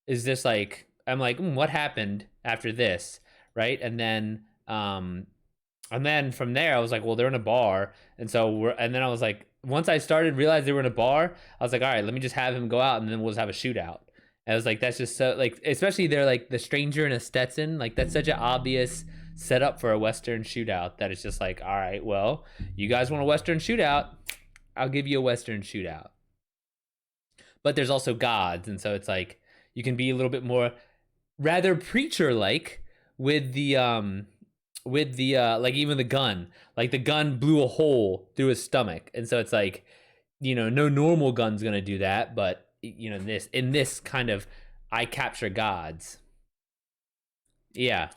Is just like I'm like what happened after this, right? And then from there I was like, well, they're in a bar, and then I was like, once I started realize they were in a bar, I was like, all right, let me just have him go out, and then we'll just have a shootout. And I was like, that's just so like, especially they're like the stranger in a Stetson, like that's such an obvious setup for a Western shootout that it's just like, all right, well, you guys want a Western shootout, I'll give you a Western shootout. But there's also gods, and so it's like you can be a little bit more rather preacher like with the like even the gun, like the gun blew a hole through his stomach, and so it's like no normal gun's gonna do that, but in this kind of I capture gods. Yeah.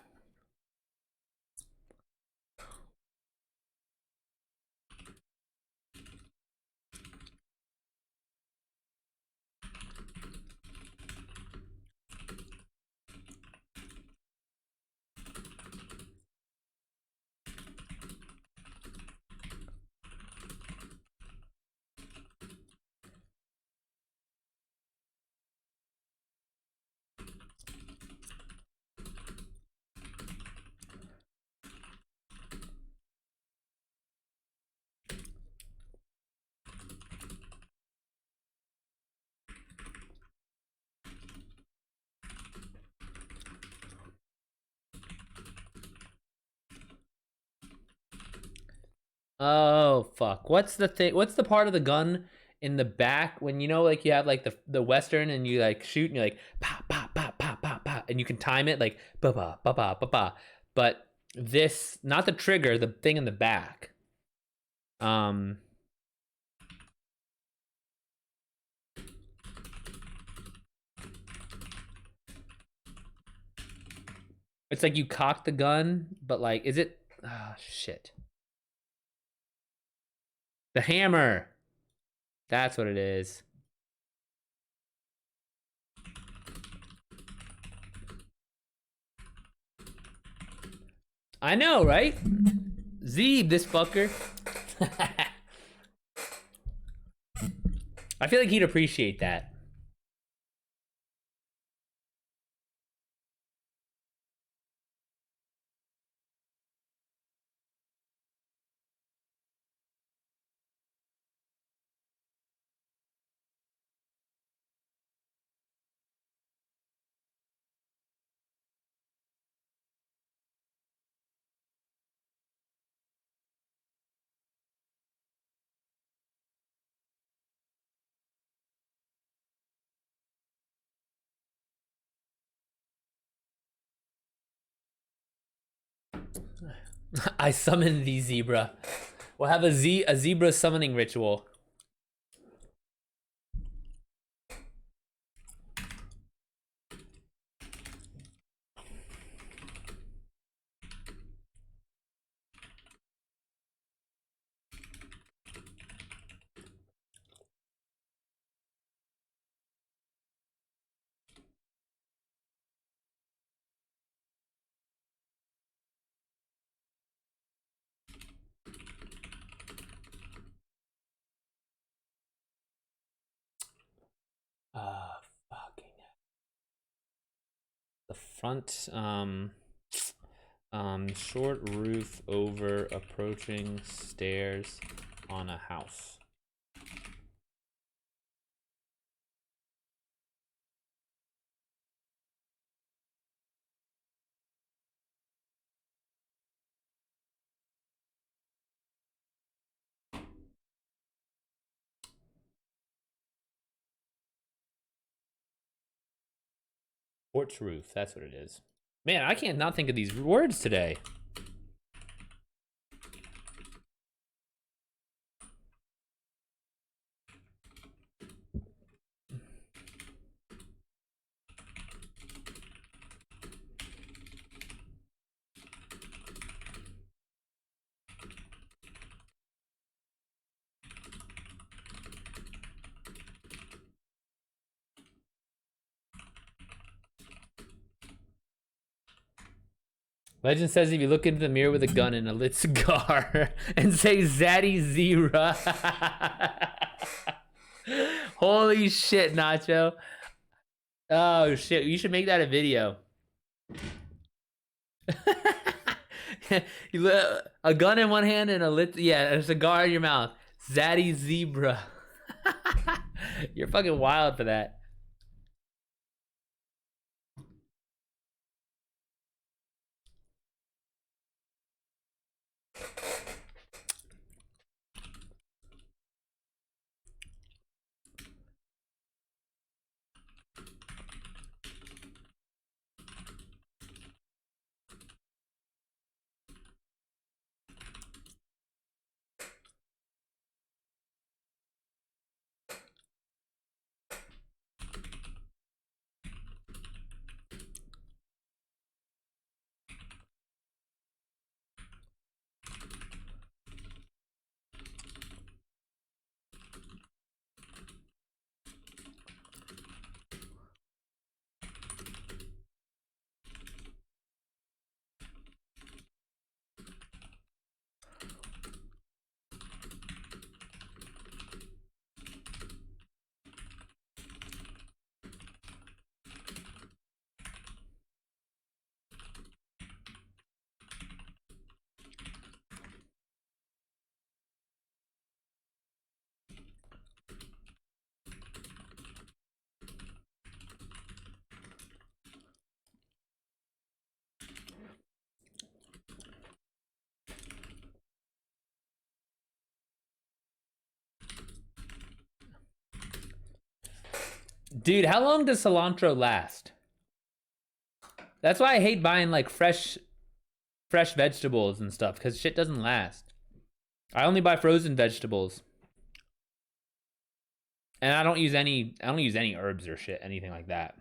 Oh fuck, what's the thing, what's the part of the gun in the back when like you have like the western and you like shoot and you're like pa pa pa pa pa pa and you can time it like ba ba ba ba ba ba, but this, not the trigger, the thing in the back. um it's like you cock the gun, but like is it, oh shit, the hammer, that's what it is. I know, right? Zeeb, this fucker. I feel like he'd appreciate that. I summon the zebra. We'll have a zebra summoning ritual. the front. Short roof over approaching stairs on a house. Porch roof, that's what it is. Man, I can't not think of these words today. Legend says if you look into the mirror with a gun and a lit cigar and say Zaddy Zebra. Holy shit, Nacho. Oh shit, you should make that a video. A gun in one hand and a cigar in your mouth. Zaddy Zebra. You're fucking wild for that. Dude, how long does cilantro last? That's why I hate buying like fresh vegetables and stuff, because shit doesn't last. I only buy frozen vegetables. And I don't use any herbs or shit, anything like that.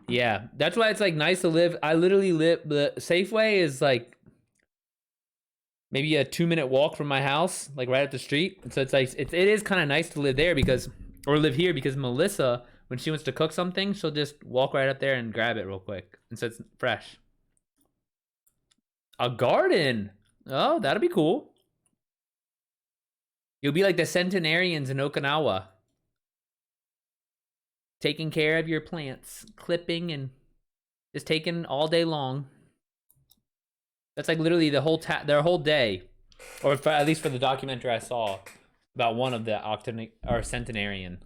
Yeah, that's why it's like nice to live. I literally live, the Safeway is like maybe a 2-minute walk from my house, like right up the street. And so it's like it is kind of nice to live there or live here because Melissa, when she wants to cook something, she'll just walk right up there and grab it real quick, and so it's fresh. A garden. Oh, that'll be cool. You'll be like the centenarians in Okinawa, taking care of your plants, clipping and just taking all day long. That's like literally their whole day, or at least for the documentary I saw about one of the centenarian.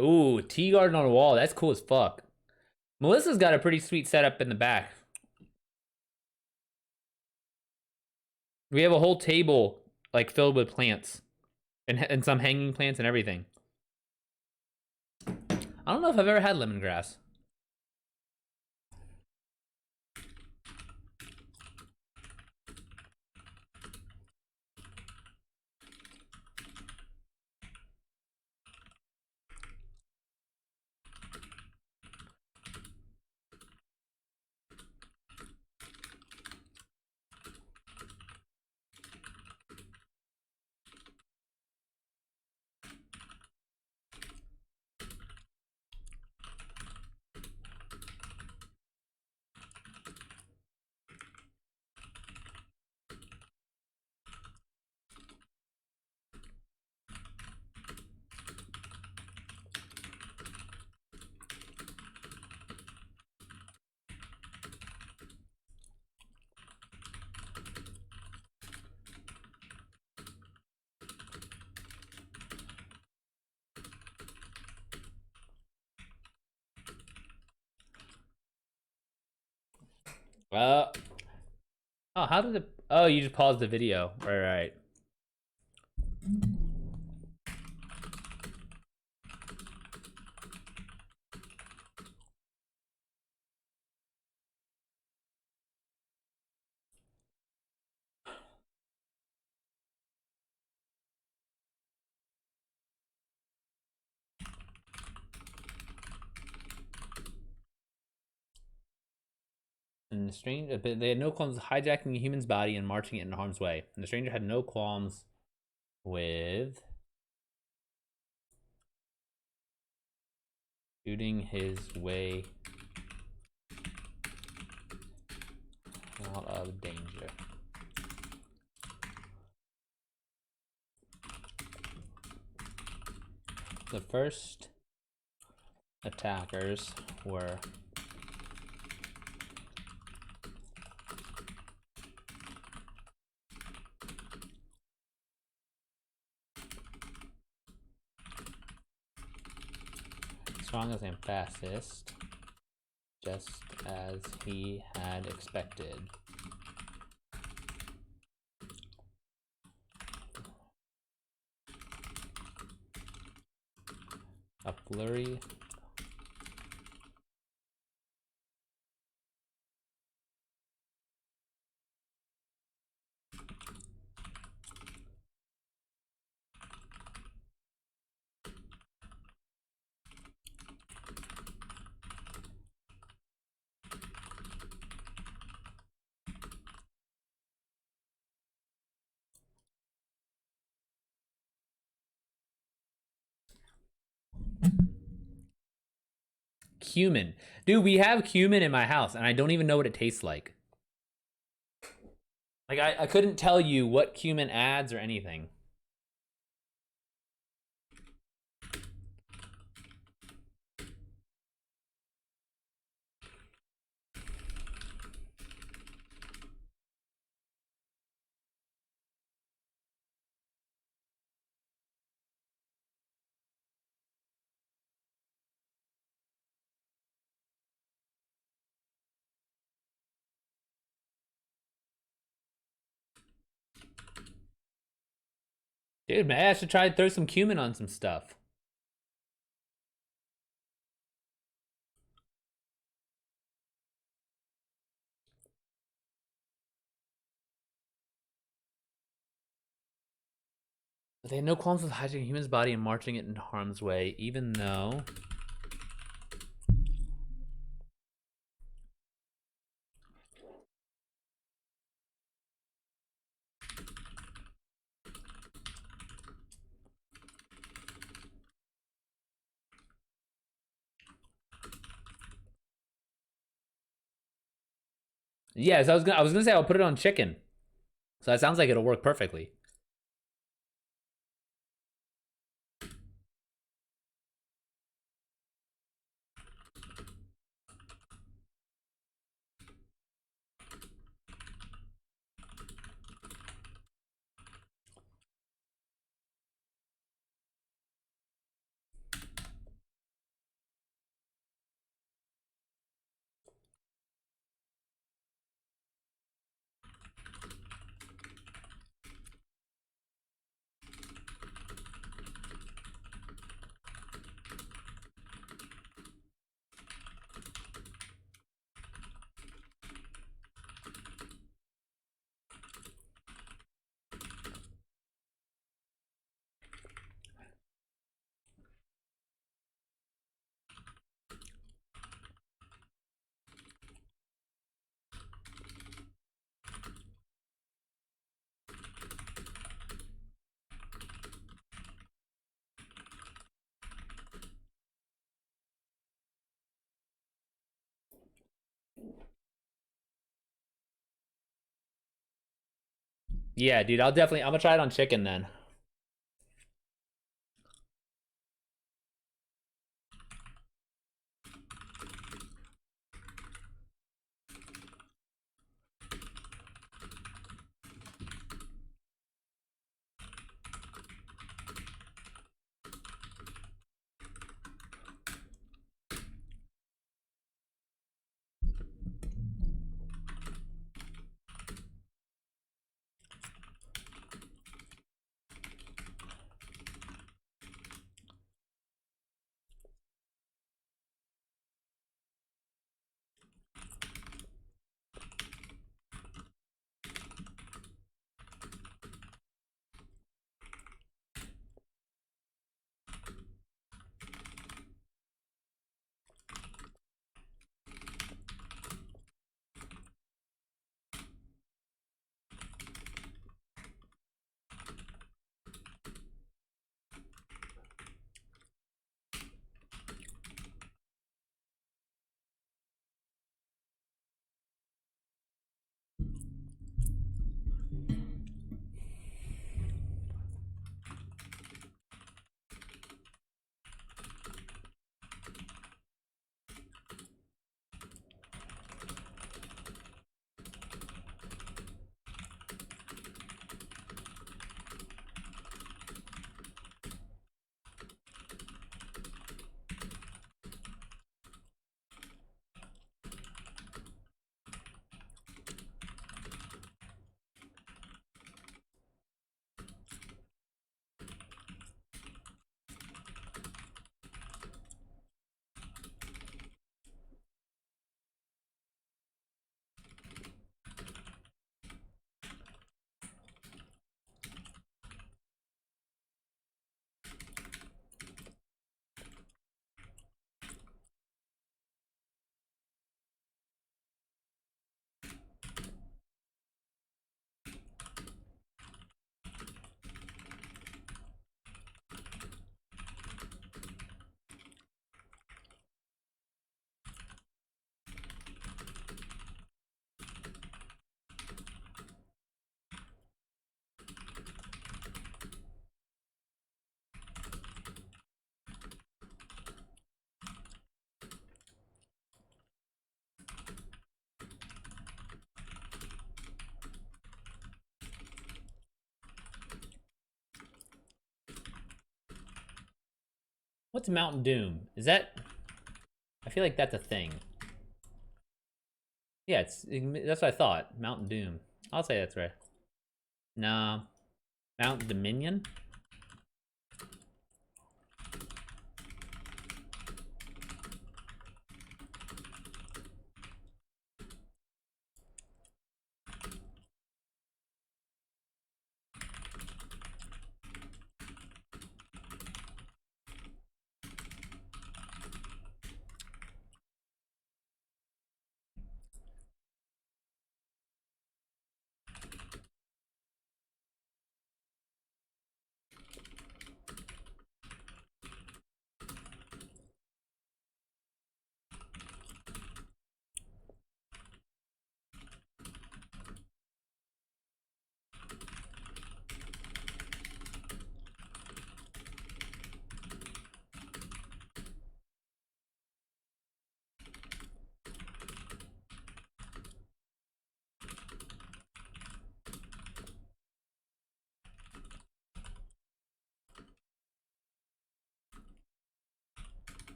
Ooh, tea garden on a wall. That's cool as fuck. Melissa's got a pretty sweet setup in the back. We have a whole table like filled with plants and some hanging plants and everything. I don't know if I've ever had lemongrass. Uh, oh, how did it? Oh, you just paused the video. Right, right. And the stranger, they had no qualms hijacking a human's body and marching it in harm's way. And the stranger had no qualms with shooting his way out of danger. The first attackers were strongest and fastest, just as he had expected. A flurry cumin. Dude, we have cumin in my house and I don't even know what it tastes like. Like I couldn't tell you what cumin adds or anything. Dude, maybe I should try to throw some cumin on some stuff. But they had no qualms with hijacking a human's body and marching it in harm's way, even though yes, I was gonna say I'll put it on chicken. So that sounds like it'll work perfectly. Yeah, dude, I'm gonna try it on chicken then. What's Mountain Doom? Is that? I feel like that's a thing. Yeah, that's what I thought. Mountain Doom. I'll say that's right. No, Mount Dominion.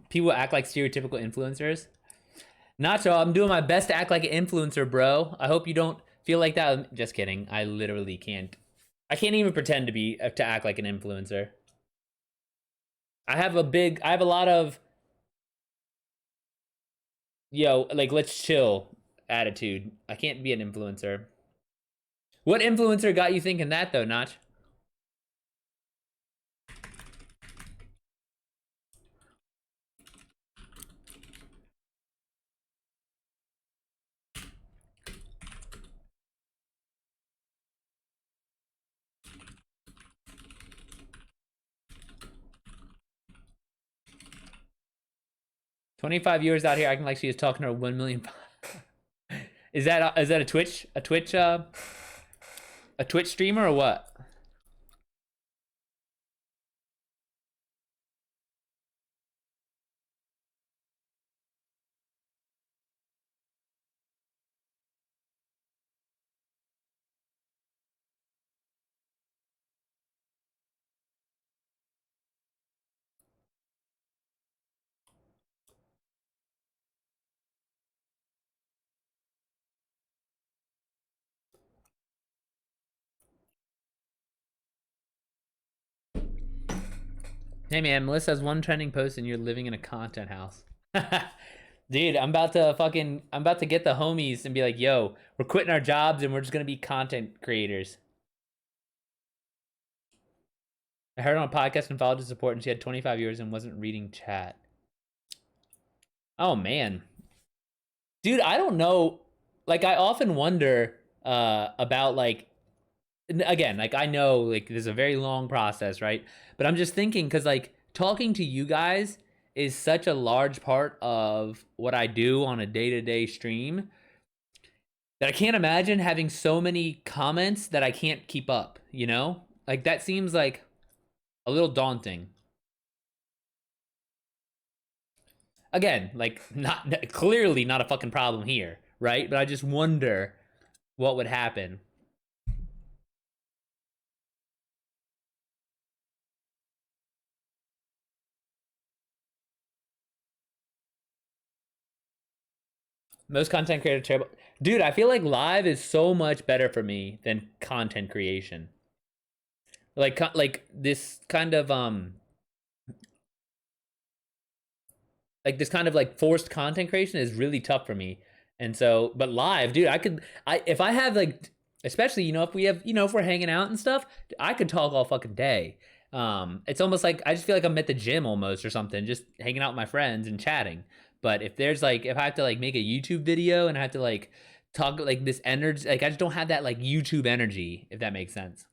People act like stereotypical influencers. Nacho, I'm doing my best to act like an influencer, bro. I hope you don't feel like that. Just kidding. I literally can't. I can't even pretend to act like an influencer. I have a lot of like let's chill attitude. I can't be an influencer. What influencer got you thinking that though, Notch? 25 years out here acting like she was talking to her 1 million. Is that a Twitch streamer or what? Hey man, Melissa has one trending post and you're living in a content house. Dude, I'm about to get the homies and be like, yo, we're quitting our jobs and we're just gonna be content creators. I heard her on a podcast and followed to support, and she had 25 years and wasn't reading chat. Oh man, dude, I don't know. Like, I often wonder about like, again, like I know like there's a very long process, right? But I'm just thinking because like talking to you guys is such a large part of what I do on a day-to-day stream that I can't imagine having so many comments that I can't keep up. You know, like that seems like a little daunting. Again, like not clearly not a fucking problem here, right? But I just wonder what would happen. Most content creator terrible. Dude, I feel like live is so much better for me than content creation. Like this kind of like this kind of like forced content creation is really tough for me. And so, but live, dude, I if I have like, especially if we have if we're hanging out and stuff, I could talk all fucking day. It's almost like I just feel like I'm at the gym almost or something, just hanging out with my friends and chatting. But if I have to like make a YouTube video and I have to like talk like this energy, like I just don't have that like YouTube energy, if that makes sense.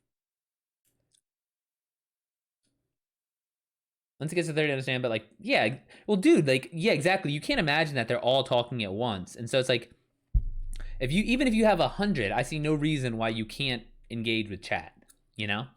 Once it gets to 30, I understand, but like, yeah, well, dude, like, yeah, exactly. You can't imagine that they're all talking at once, and so it's like, if you have 100, I see no reason why you can't engage with chat. You know?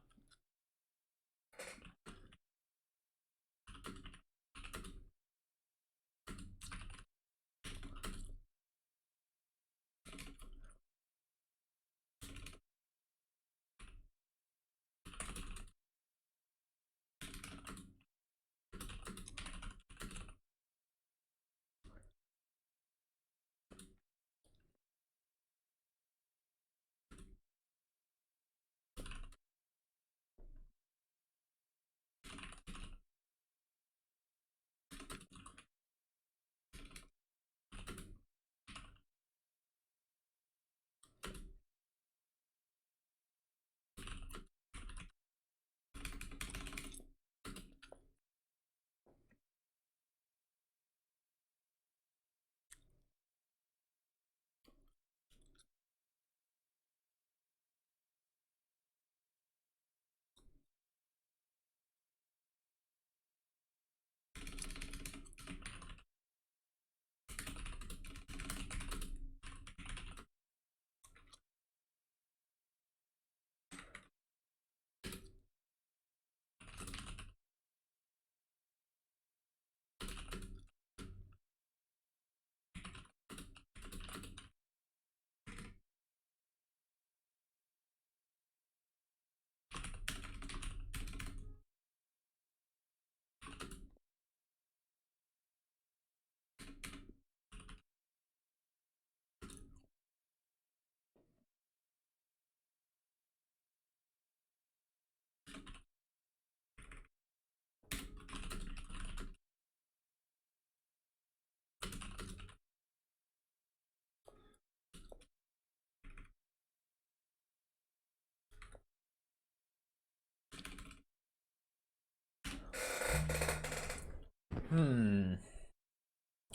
Hmm.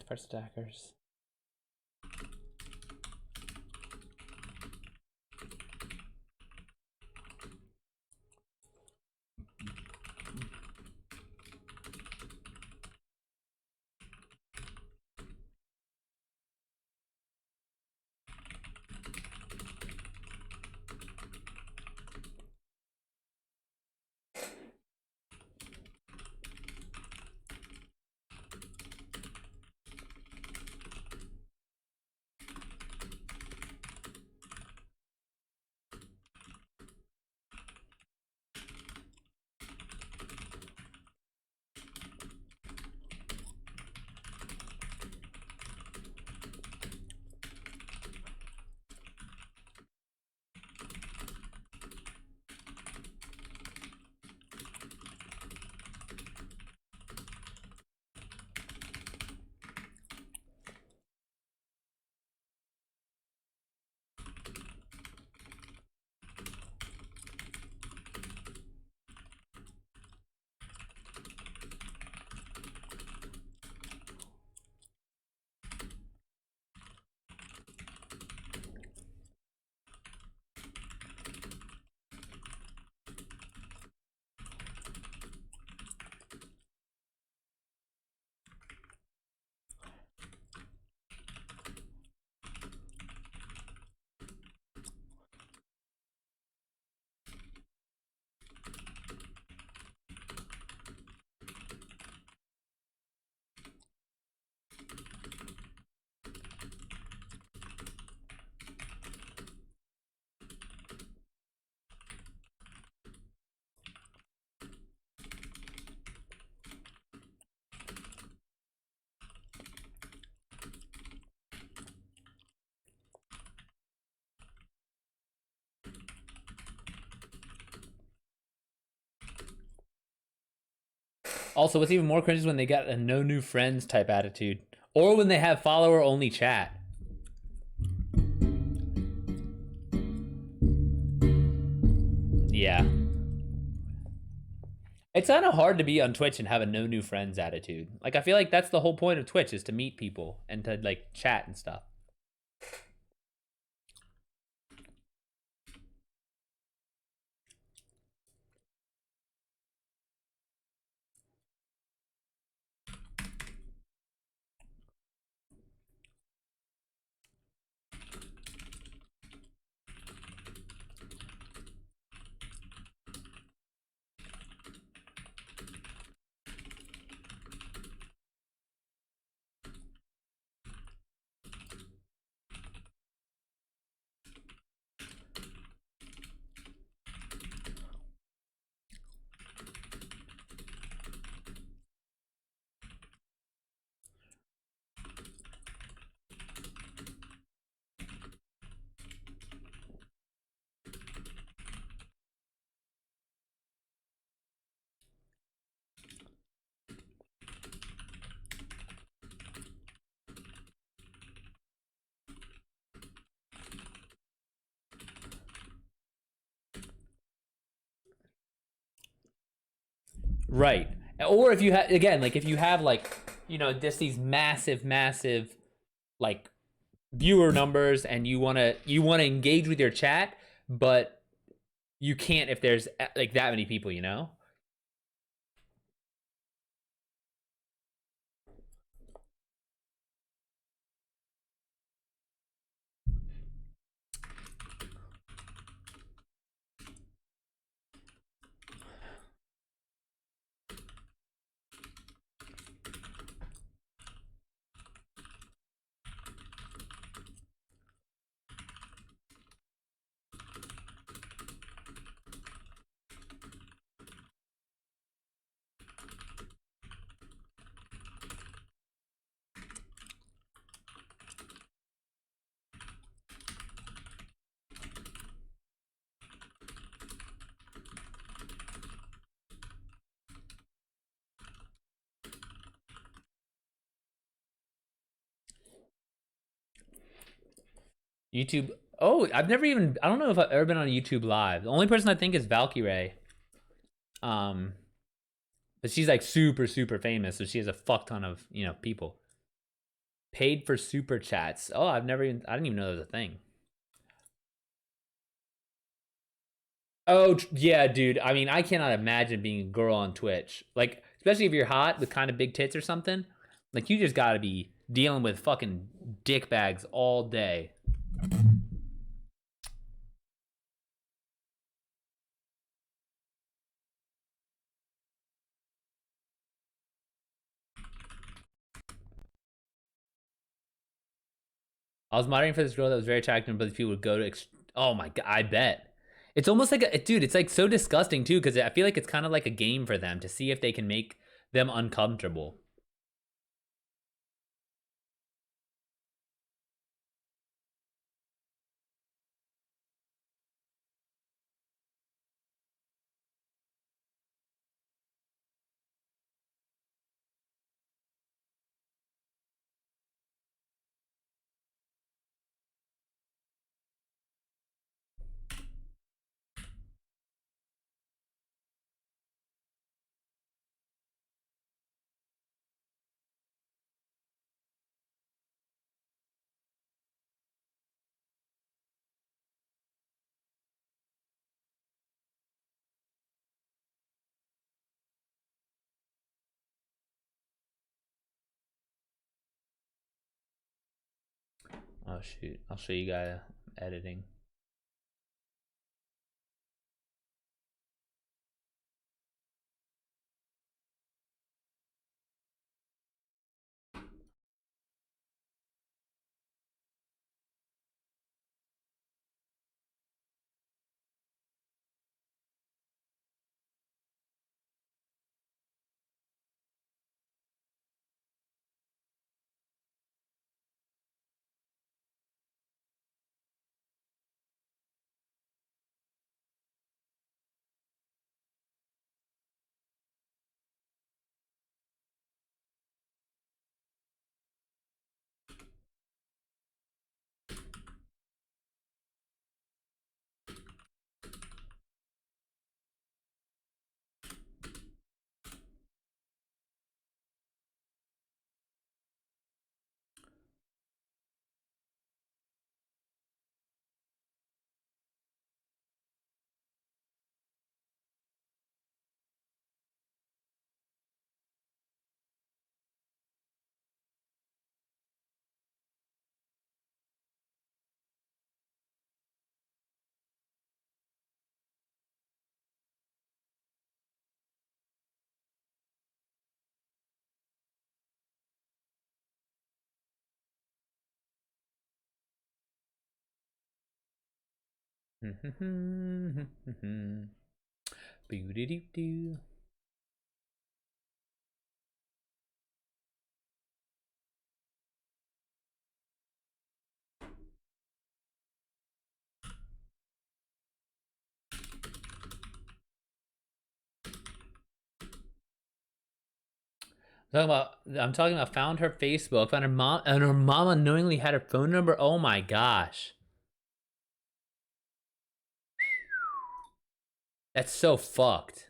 First attackers. Also, what's even more cringe is when they got a no new friends type attitude, or when they have follower only chat. Yeah, it's kind of hard to be on Twitch and have a no new friends attitude. Like I feel like that's the whole point of Twitch is to meet people and to like chat and stuff. Right. Or if you have again, like if you have like just these massive like viewer numbers and you wanna engage with your chat, but you can't if there's like that many people, you know? YouTube. Oh, I don't know if I've ever been on YouTube Live. The only person I think is Valkyrie. Um, but she's like super famous, so she has a fuck ton of people. Paid for super chats. Oh, I didn't even know there was a thing. Oh yeah, dude. I mean, I cannot imagine being a girl on Twitch. Like, especially if you're hot with kind of big tits or something. Like, you just gotta be dealing with fucking dick bags all day. I was moderating for this girl that was very attractive, but people would go to. Oh my god, I bet. It's almost like dude. It's like so disgusting too, because I feel like it's kind of like a game for them to see if they can make them uncomfortable. Oh shoot! I'll show you guys editing. Boo-doo-doo-doo. I'm talking about found her Facebook, found her mom, and her mom unknowingly had her phone number. Oh my gosh. That's so fucked.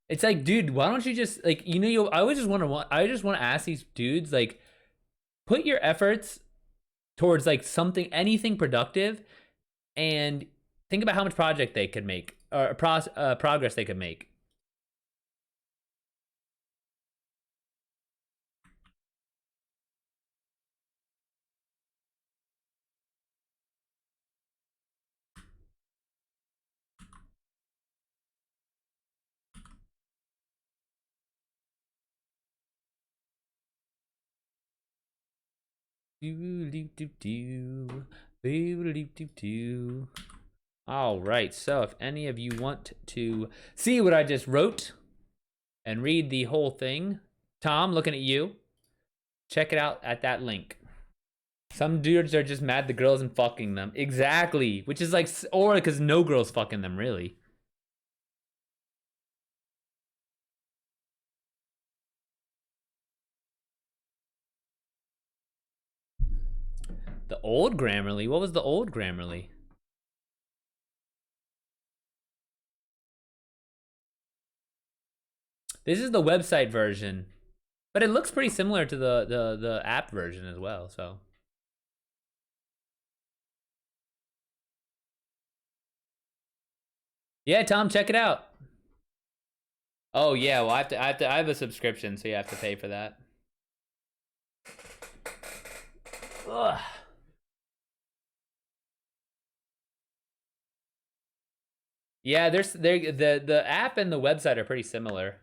It's like, dude, why don't you just like I always just want to ask these dudes like put your efforts towards like something anything productive and think about how much project they could make or progress they could make. All right, so if any of you want to see what I just wrote and read the whole thing, Tom, looking at you, check it out at that link. Some dudes are just mad the girl isn't fucking them. Exactly, which is like, or because no girl's fucking them, really. The old Grammarly? What was the old Grammarly? This is the website version, but it looks pretty similar to the app version as well. So yeah, Tom, check it out. Oh yeah, well I have a subscription, so you have to pay for that. Ugh. Yeah, the app and the website are pretty similar,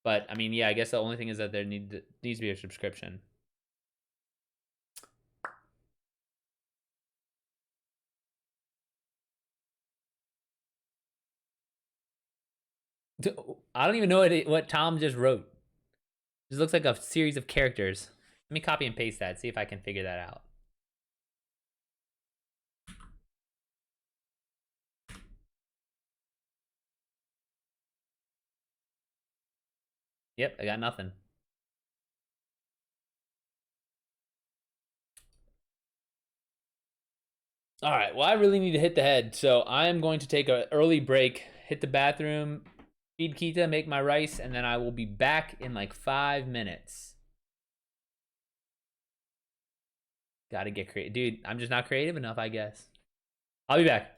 but I mean, yeah, I guess the only thing is that there needs to be a subscription. I don't even know what Tom just wrote. This looks like a series of characters. Let me copy and paste that. See if I can figure that out. Yep, I got nothing. All right. Well, I really need to hit the head, so I am going to take an early break, hit the bathroom, feed Kita, make my rice, and then I will be back in like 5 minutes. Got to get creative, dude. I'm just not creative enough, I guess. I'll be back.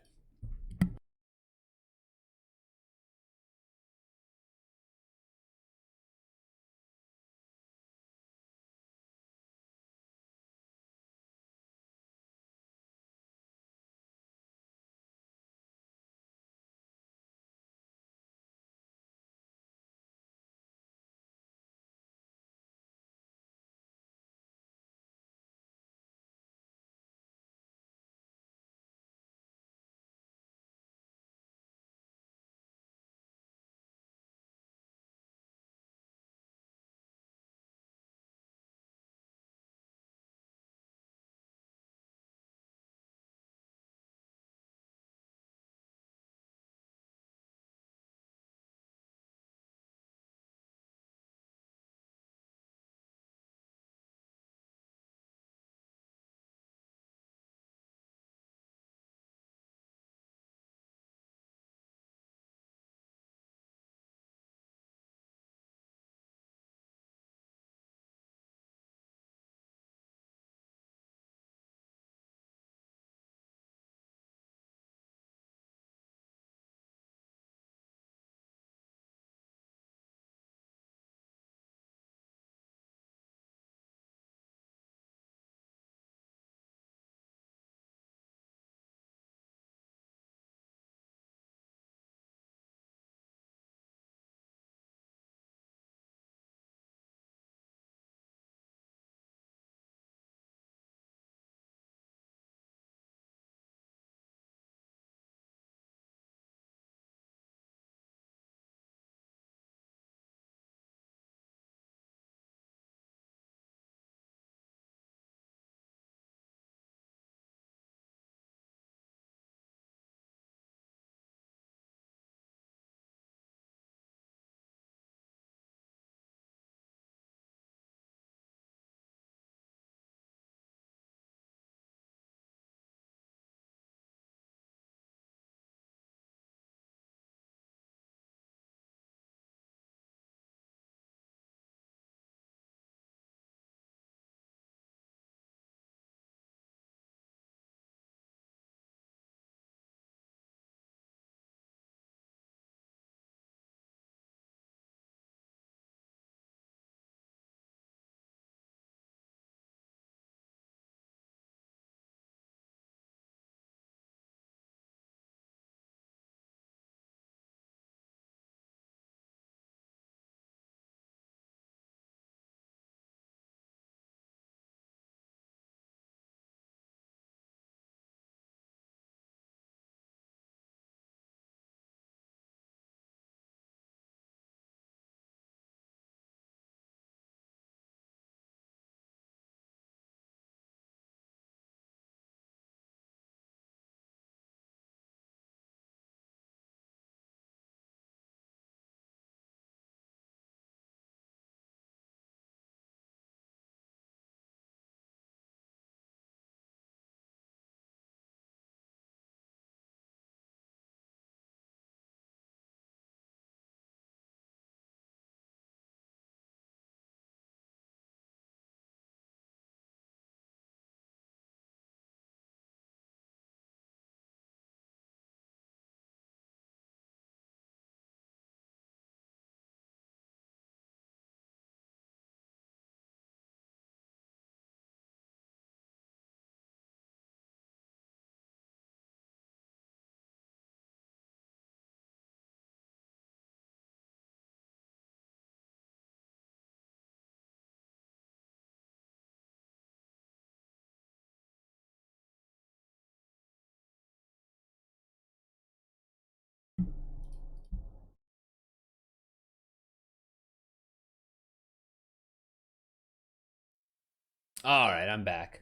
All right, I'm back.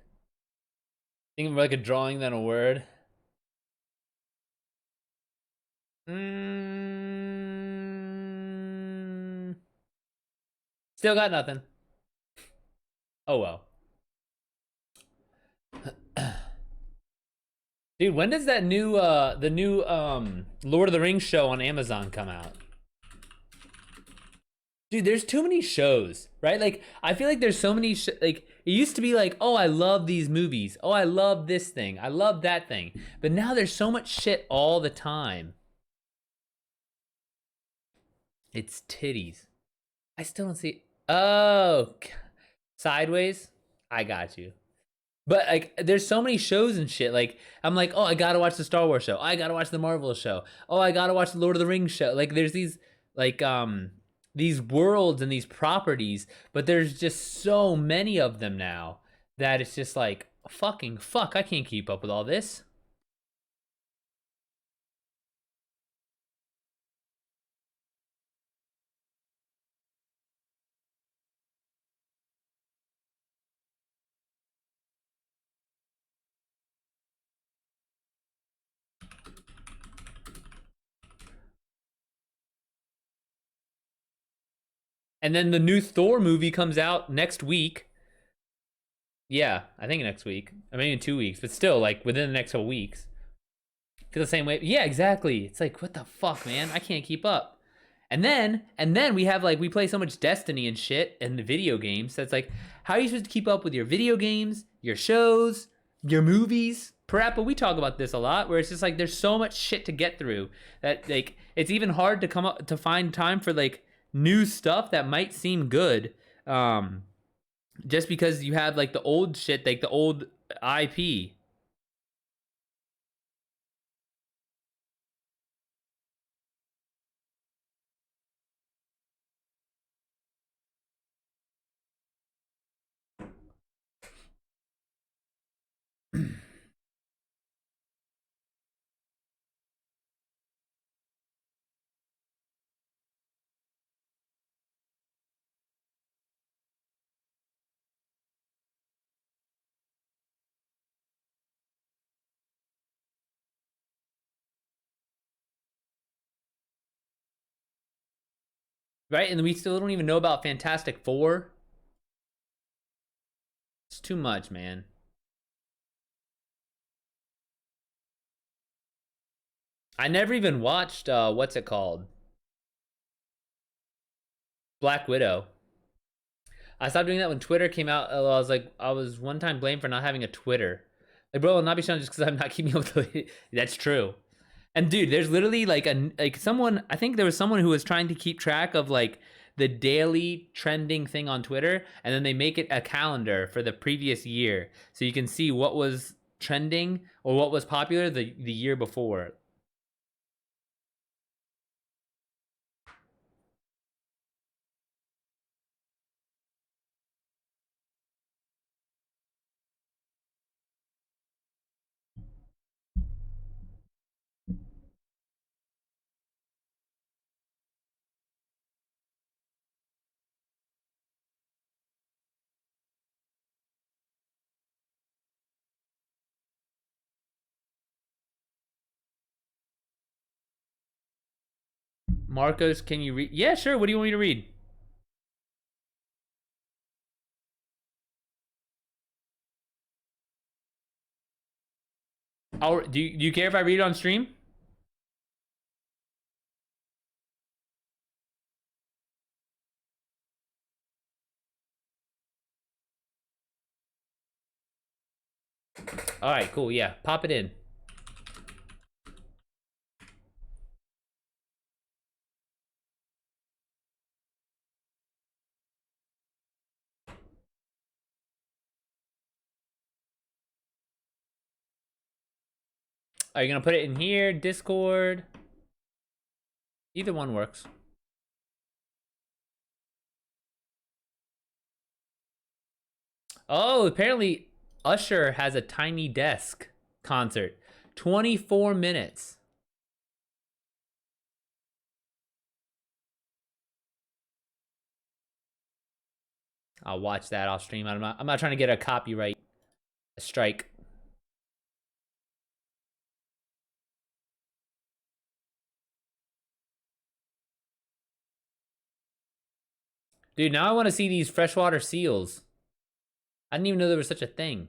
Thinking more like a drawing than a word. Mm, still got nothing. Oh well. Dude, when does that new the new Lord of the Rings show on Amazon come out? Dude, there's too many shows, right? Like I feel like there's so many like it used to be like, "Oh, I love these movies. Oh, I love this thing. I love that thing." But now there's so much shit all the time. It's titties. I still don't see. Oh, Sideways. I got you. But like, there's so many shows and shit. Like, I'm like, oh, I gotta watch the Star Wars show. I gotta watch the Marvel show. Oh, I gotta watch the Lord of the Rings show. Like, there's like these worlds and these properties, but there's just so many of them now that it's just like fucking fuck. I can't keep up with all this. And then the new Thor movie comes out next week. Yeah, I think next week. I mean, in 2 weeks, but still, like within the next couple weeks. Feel the same way. Yeah, exactly. It's like, what the fuck, man? I can't keep up. And then we have like we play so much Destiny and shit and the video games. That's like, how are you supposed to keep up with your video games, your shows, your movies? Parappa, we talk about this a lot, where it's just like there's so much shit to get through that like it's even hard to come up to find time for like new stuff that might seem good. Um, just because you have like the old shit, like the old IP. Right? And we still don't even know about Fantastic Four. It's too much, man. I never even watched what's it called? Black Widow. I stopped doing that when Twitter came out. I was like, I was one time blamed for not having a Twitter. Like, bro, I'll not be shown just because I'm not keeping up with the. That's true. And dude, there's literally like someone. I think there was someone who was trying to keep track of like the daily trending thing on Twitter, and then they make it a calendar for the previous year, so you can see what was trending or what was popular the year before. Marcos, can you read? Yeah, sure. What do you want me to read? Do you care if I read it on stream? All right, cool. Yeah, pop it in. Are you gonna put it in here? Discord? Either one works. Oh, apparently Usher has a Tiny Desk concert. 24 minutes. I'll watch that. I'll stream. I'm not trying to get a copyright strike. Dude, now I want to see these freshwater seals. I didn't even know there was such a thing.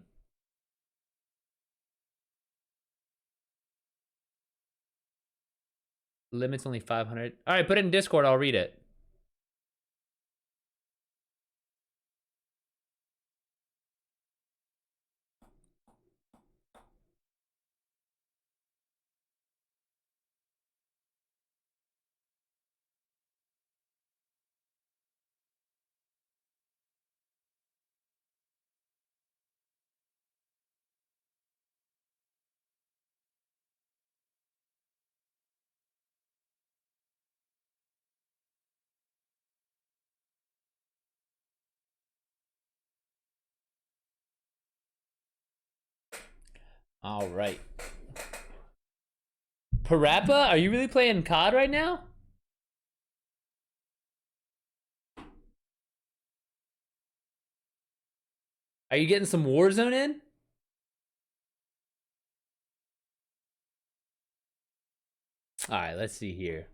Limit's only 500. All right, put it in Discord. I'll read it. All right. Parappa, are you really playing COD right now? Are you getting some Warzone in? All right, let's see here.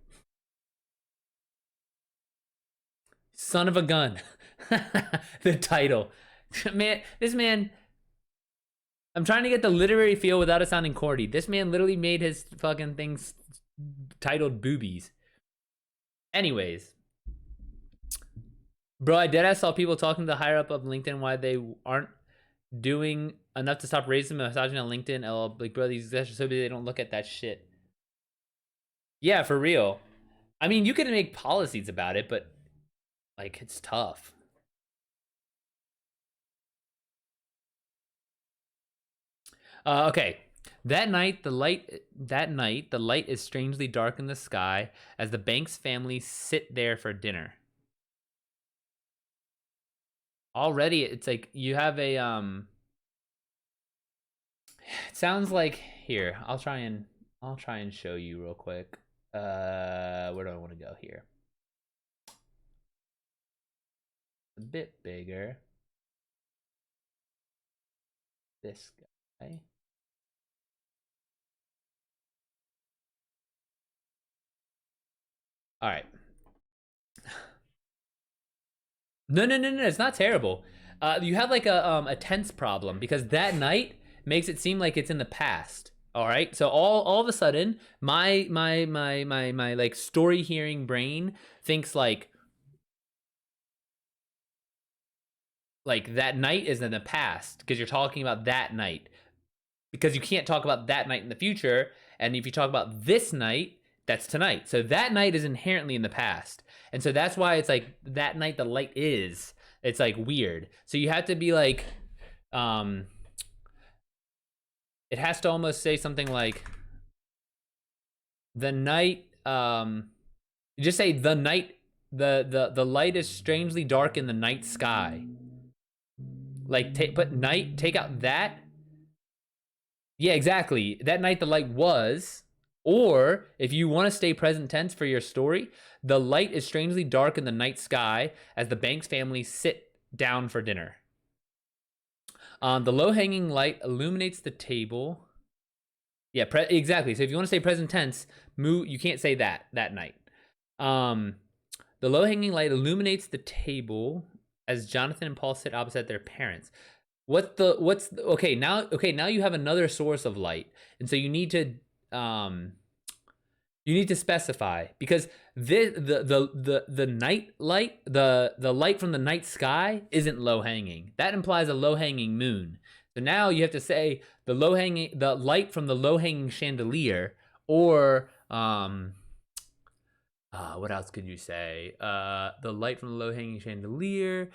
Son of a gun. The title. Man, this man. I'm trying to get the literary feel without it sounding corny. This man literally made his fucking things titled boobies. Anyways. Bro, I deadass saw people talking to the higher up of LinkedIn why they aren't doing enough to stop racism and misogyny on LinkedIn. LL, like, bro, these guys are so busy they don't look at that shit. Yeah, for real. I mean, you can make policies about it, but like, it's tough. Okay. That night, the light is strangely dark in the sky as the Banks family sit there for dinner. Already, it's like you have a It sounds like here. I'll try and show you real quick. Where do I want to go here? A bit bigger. This guy. All right. No, it's not terrible. You have like a tense problem because that night makes it seem like it's in the past. All right, so all of a sudden, my like story hearing brain thinks like that night is in the past because you're talking about that night, because you can't talk about that night in the future, and if you talk about this night, that's tonight. So that night is inherently in the past, and so that's why it's like that night the light is. It's like weird. So you have to be like, it has to almost say something like the night. Just say the night. The light is strangely dark in the night sky. Like put night. Take out that. Yeah, exactly. That night the light was. Or if you want to stay present tense for your story, the light is strangely dark in the night sky as the Banks family sit down for dinner. The low-hanging light illuminates the table. Yeah, exactly. So if you want to say present tense, you can't say that night. The low-hanging light illuminates the table as Jonathan and Paul sit opposite their parents. Okay, now you have another source of light, and so you need to specify, because the night light, the light from the night sky isn't low hanging. That implies a low hanging moon. So now you have to say the light from the low hanging chandelier, or what else could you say? The light from the low hanging chandelier,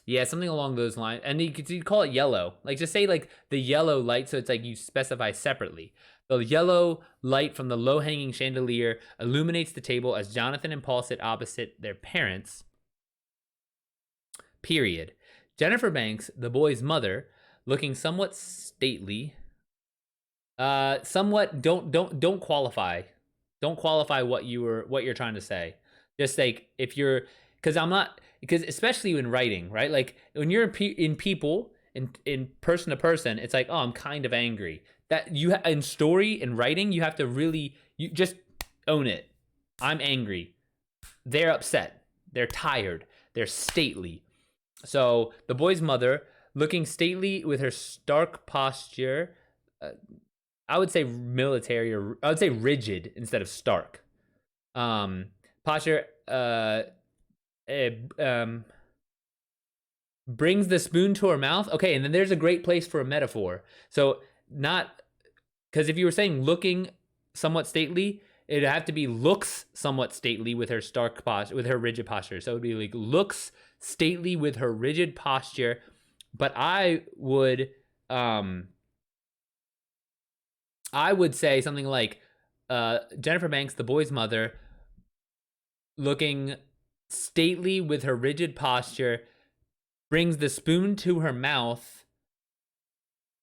yeah, something along those lines. And you could call it yellow. Like, just say like the yellow light, so it's like you specify separately. The yellow light from the low-hanging chandelier illuminates the table as Jonathan and Paul sit opposite their parents. Period. Jennifer Banks, the boy's mother, looking somewhat stately. Somewhat don't qualify. Don't qualify what you're trying to say. Just like if you're, because I'm not, because especially in writing, right? Like when you're in people in person to person, it's like, oh, I'm kind of angry. That you in story in writing, you have to really you just own it. I'm angry. They're upset. They're tired. They're stately. So the boy's mother, looking stately with her stark posture, uh, I would say military, or I would say rigid instead of stark. Posture um, brings the spoon to her mouth. Okay, and then there's a great place for a metaphor. So not because if you were saying looking somewhat stately, it'd have to be looks somewhat stately with her stark posture, with her rigid posture. So it would be like looks stately with her rigid posture. But um, I would say something like Jennifer Banks, the boy's mother, looking stately with her rigid posture, brings the spoon to her mouth.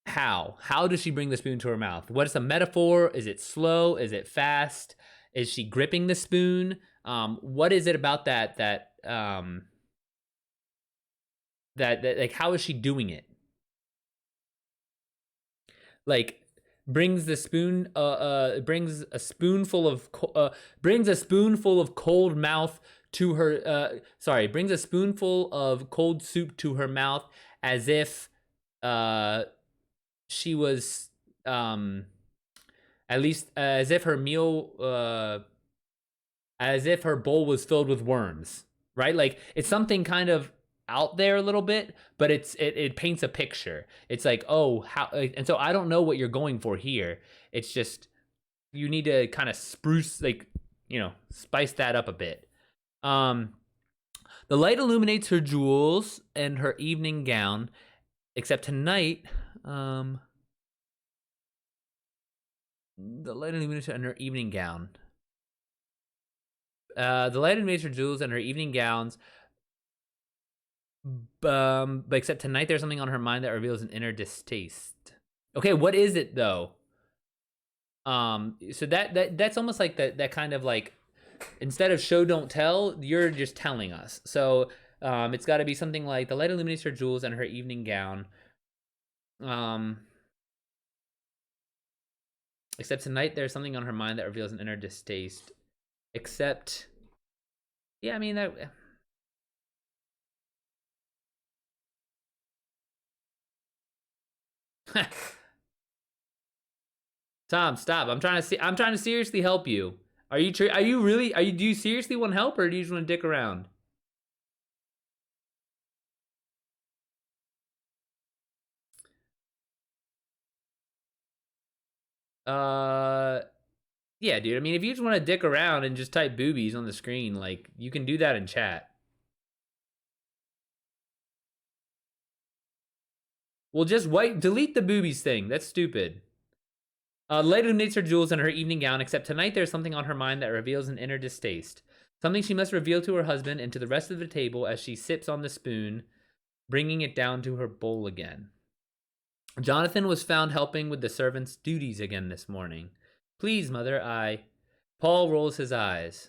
How? How does she bring the spoon to her mouth? What is the metaphor? Is it slow? Is it fast? Is she gripping the spoon? What is it about that like how is she doing it? Like brings the spoon brings a spoonful of brings a spoonful of cold mouth to her brings a spoonful of cold soup to her mouth as if she was at least as if her meal as if her bowl was filled with worms, right? Like it's something kind of out there a little bit, but it paints a picture. It's like, oh, how, and so I don't know what you're going for here. It's just you need to kind of spruce, like, spice that up a bit. The light illuminates her jewels and her evening gown, except tonight, the light illuminates her and her evening gown. The light illuminates her jewels and her evening gowns. But except tonight, there's something on her mind that reveals an inner distaste. Okay, what is it though? So that's almost like that kind of like instead of show don't tell, you're just telling us. So it's got to be something like the light illuminates her jewels and her evening gown. Except tonight, there's something on her mind that reveals an inner distaste. Except, yeah, I mean that. Tom, stop! I'm trying to see. I'm trying to seriously help you. Are you? Are you really? Are you? Do you seriously want help, or do you just want to dick around? Uh, yeah, dude. I mean, if you just want to dick around and just type boobies on the screen, like you can do that in chat. Well, just delete the boobies thing. That's stupid. Later illuminates her jewels and her evening gown, except tonight there's something on her mind that reveals an inner distaste. Something she must reveal to her husband and to the rest of the table as she sips on the spoon, bringing it down to her bowl again. Jonathan was found helping with the servant's duties again this morning. Please, mother, Paul rolls his eyes.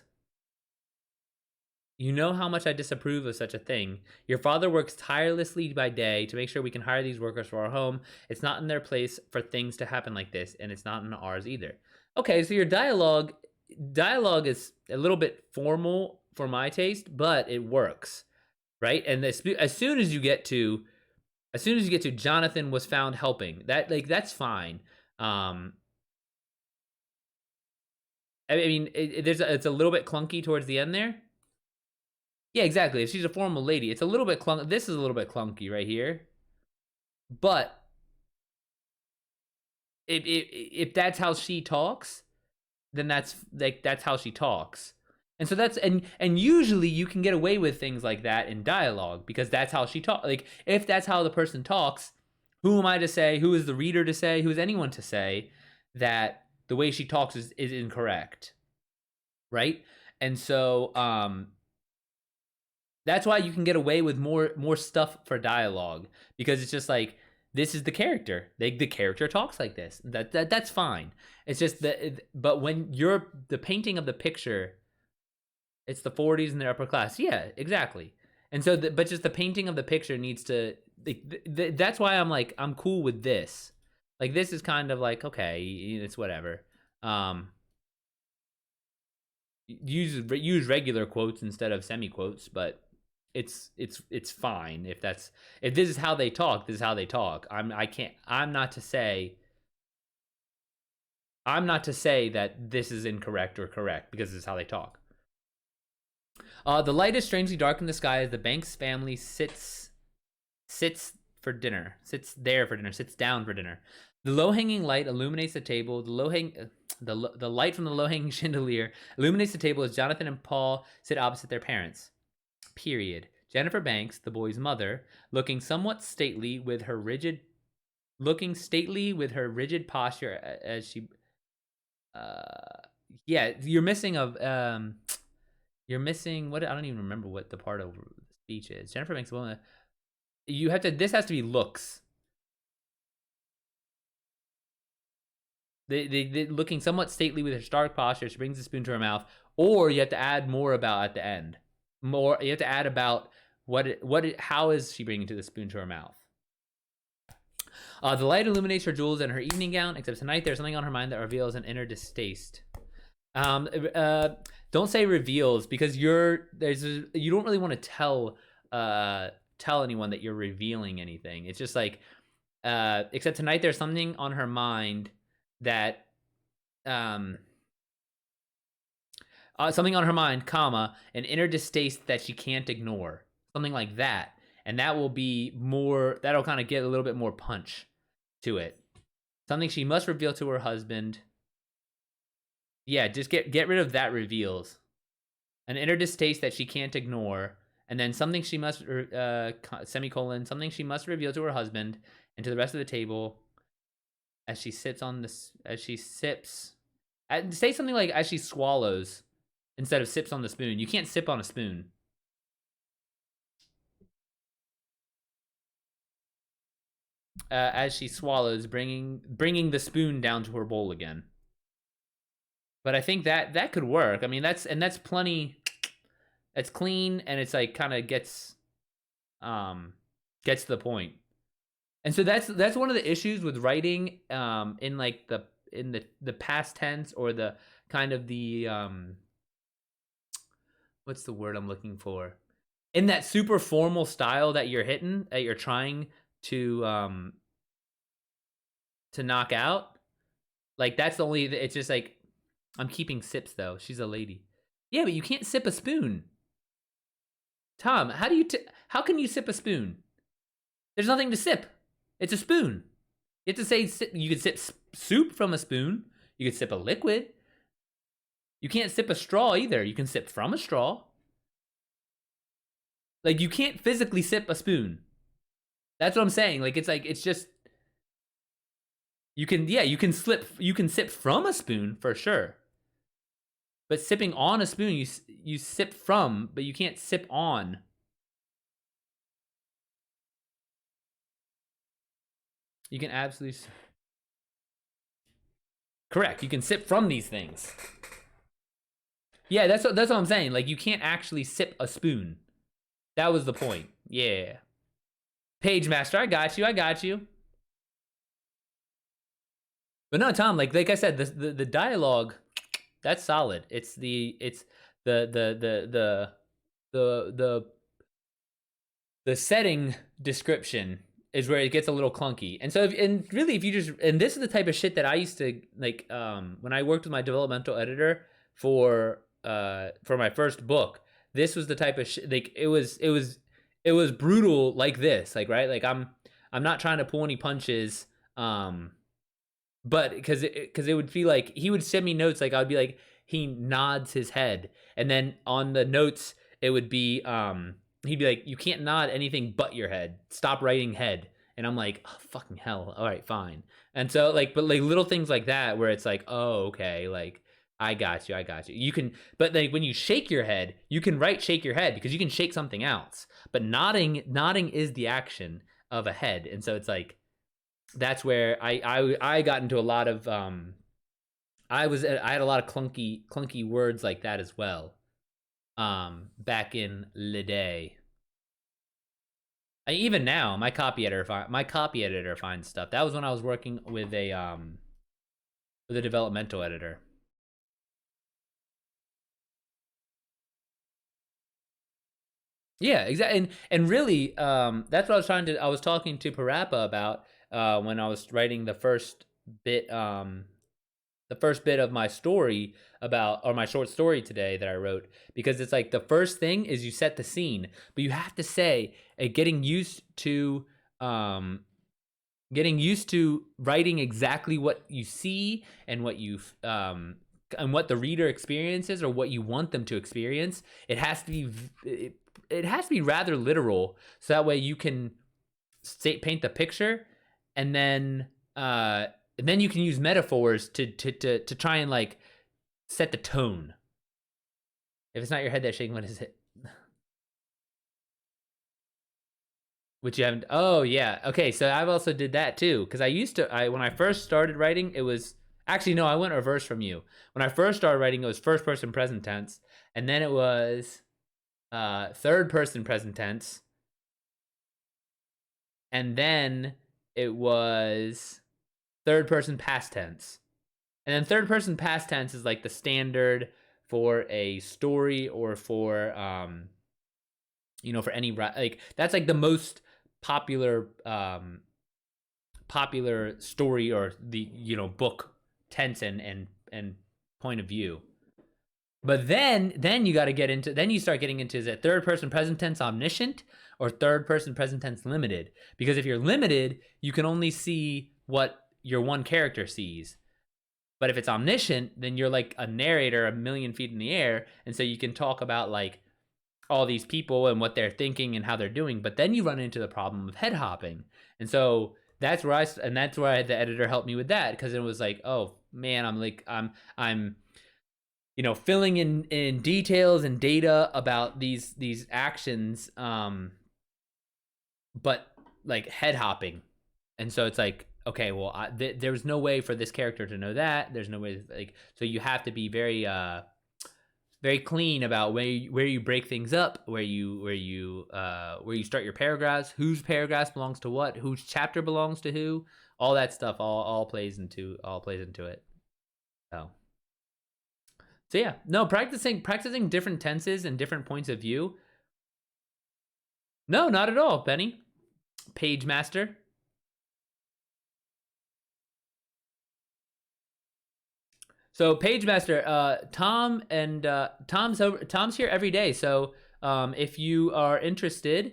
You know how much I disapprove of such a thing. Your father works tirelessly by day to make sure we can hire these workers for our home. It's not in their place for things to happen like this, and it's not in ours either. Okay, so your dialogue is a little bit formal for my taste, but it works, right? And as soon as you get to Jonathan was found helping, that's fine. I mean, it's a little bit clunky towards the end there. Yeah, exactly. If she's a formal lady, it's a little bit clunky. This is a little bit clunky right here. But if that's how she talks, then that's how she talks. And so and usually you can get away with things like that in dialogue because that's how she talks. Like if that's how the person talks, who am I to say? Who is the reader to say? Who is anyone to say that the way she talks is incorrect, right? And so that's why you can get away with more stuff for dialogue because it's just like this is the character. The character talks like this. That's fine. It's just that, but when you're the painting of the picture, it's the 40s and they're upper class. Yeah, exactly. And so, but just the painting of the picture needs to. That's why I'm like, I'm cool with this. Like, this is kind of like, okay, it's whatever. Use regular quotes instead of semi-quotes, but it's fine if this is how they talk. This is how they talk. I'm not to say that this is incorrect or correct, because this is how they talk. The light is strangely dark in the sky as the Banks family sits there for dinner, sits down for dinner. The low-hanging light illuminates the table. The light from the low-hanging chandelier illuminates the table as Jonathan and Paul sit opposite their parents. Period. Jennifer Banks, the boy's mother, looking stately with her rigid posture as she. Yeah, you're missing what, I don't even remember what the part of the speech is. Jennifer Banks, well, this has to be looks. They looking somewhat stately with her stark posture, she brings the spoon to her mouth, or you have to add more about at the end. You have to add about how is she bringing the spoon to her mouth. The light illuminates her jewels and her evening gown, except tonight there's something on her mind that reveals an inner distaste. Don't say reveals, because you don't really want to tell anyone that you're revealing anything. It's just like, except tonight there's something on her mind that something on her mind, comma, an inner distaste that she can't ignore, something like that, and that'll kind of get a little bit more punch to it. Something she must reveal to her husband. Yeah, just get rid of that reveals. An inner distaste that she can't ignore, and then something she must semicolon, something she must reveal to her husband and to the rest of the table as she sips. Say something like as she swallows instead of sips on the spoon. You can't sip on a spoon. As she swallows, bringing the spoon down to her bowl again. But I think that could work. I mean, that's plenty. That's clean, and it's like kind of gets to the point. And so that's one of the issues with writing in like the past tense, or the kind of the what's the word I'm looking for? In that super formal style that you're trying to knock out. Like, that's the only, it's just like, I'm keeping sips though. She's a lady. Yeah, but you can't sip a spoon. Tom, how can you sip a spoon? There's nothing to sip. It's a spoon. You have to say you could sip soup from a spoon. You could sip a liquid. You can't sip a straw either. You can sip from a straw. Like, you can't physically sip a spoon. That's what I'm saying. Like, it's just, you can sip from a spoon for sure. But sipping on a spoon, you sip from, but you can't sip on. You can absolutely correct. You can sip from these things. Yeah, that's what I'm saying. Like, you can't actually sip a spoon. That was the point. Yeah. Page Master, I got you. But no, Tom, like I said, the dialogue, that's solid. It's the setting description is where it gets a little clunky. And so, if you just, and this is the type of shit that I used to like when I worked with my developmental editor for my first book. This was the type of shit, like it was brutal like this, like, right? Like, I'm not trying to pull any punches, but because it would feel like he would send me notes, like I would be like, he nods his head, and then on the notes it would be he'd be like, you can't nod anything but your head, stop writing head. And I'm like, oh, fucking hell, all right, fine. And so, like, but like little things like that where it's like, oh, okay, like, I got you. You can, but like when you shake your head, you can shake your head because you can shake something else. But nodding is the action of a head, and so it's like, that's where I got into a lot of I had a lot of clunky words like that as well. Back in the day. Even now, my copy editor finds stuff. That was when I was working with a developmental editor. Yeah, exactly. And really, that's what I was talking to Parappa about when I was writing bit the first bit of my story about, or my short story today that I wrote, because it's like the first thing is you set the scene, but you have to say um getting used to writing exactly what you see and what the reader experiences or what you want them to experience. It has to be rather literal, so that way you can paint the picture, and then you can use metaphors to try and like set the tone. If it's not your head that's shaking, what is it? Which you haven't. Oh yeah. Okay. So I've also did that too, because when I first started writing, it was actually no, I went reverse from you. When I first started writing, it was first person present tense, and then it was third person present tense, and then it was third person past tense. And then third person past tense is like the standard for a story, or for for any, like that's like the most popular popular story, or the book tense and point of view. But then you got to get into, then you start getting into, is it third person present tense omniscient or third person present tense limited? Because if you're limited, you can only see what your one character sees. But if it's omniscient, then you're like a narrator a million feet in the air, and so you can talk about like all these people and what they're thinking and how they're doing. But then you run into the problem of head hopping, and so that's where the editor helped me with that, because it was like, oh man, I'm filling in details and data about these actions, but like head hopping, and so it's like, okay, well, there's no way for this character to know that. There's no way, like, so you have to be very clean about where you break things up, where you start your paragraphs, whose paragraphs belongs to what, whose chapter belongs to who, all that stuff all plays into it. So yeah, no, practicing different tenses and different points of view. No, not at all, Benny. Page master. So Page Master, Tom's here every day. So if you are interested,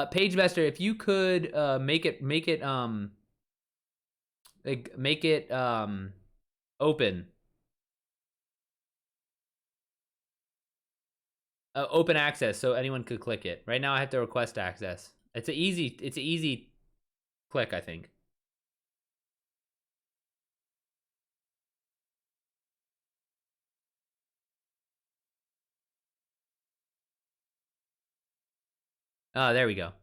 Page Master, if you could make it open, open access, so anyone could click it. Right now, I have to request access. It's an easy click, I think. Oh, there we go.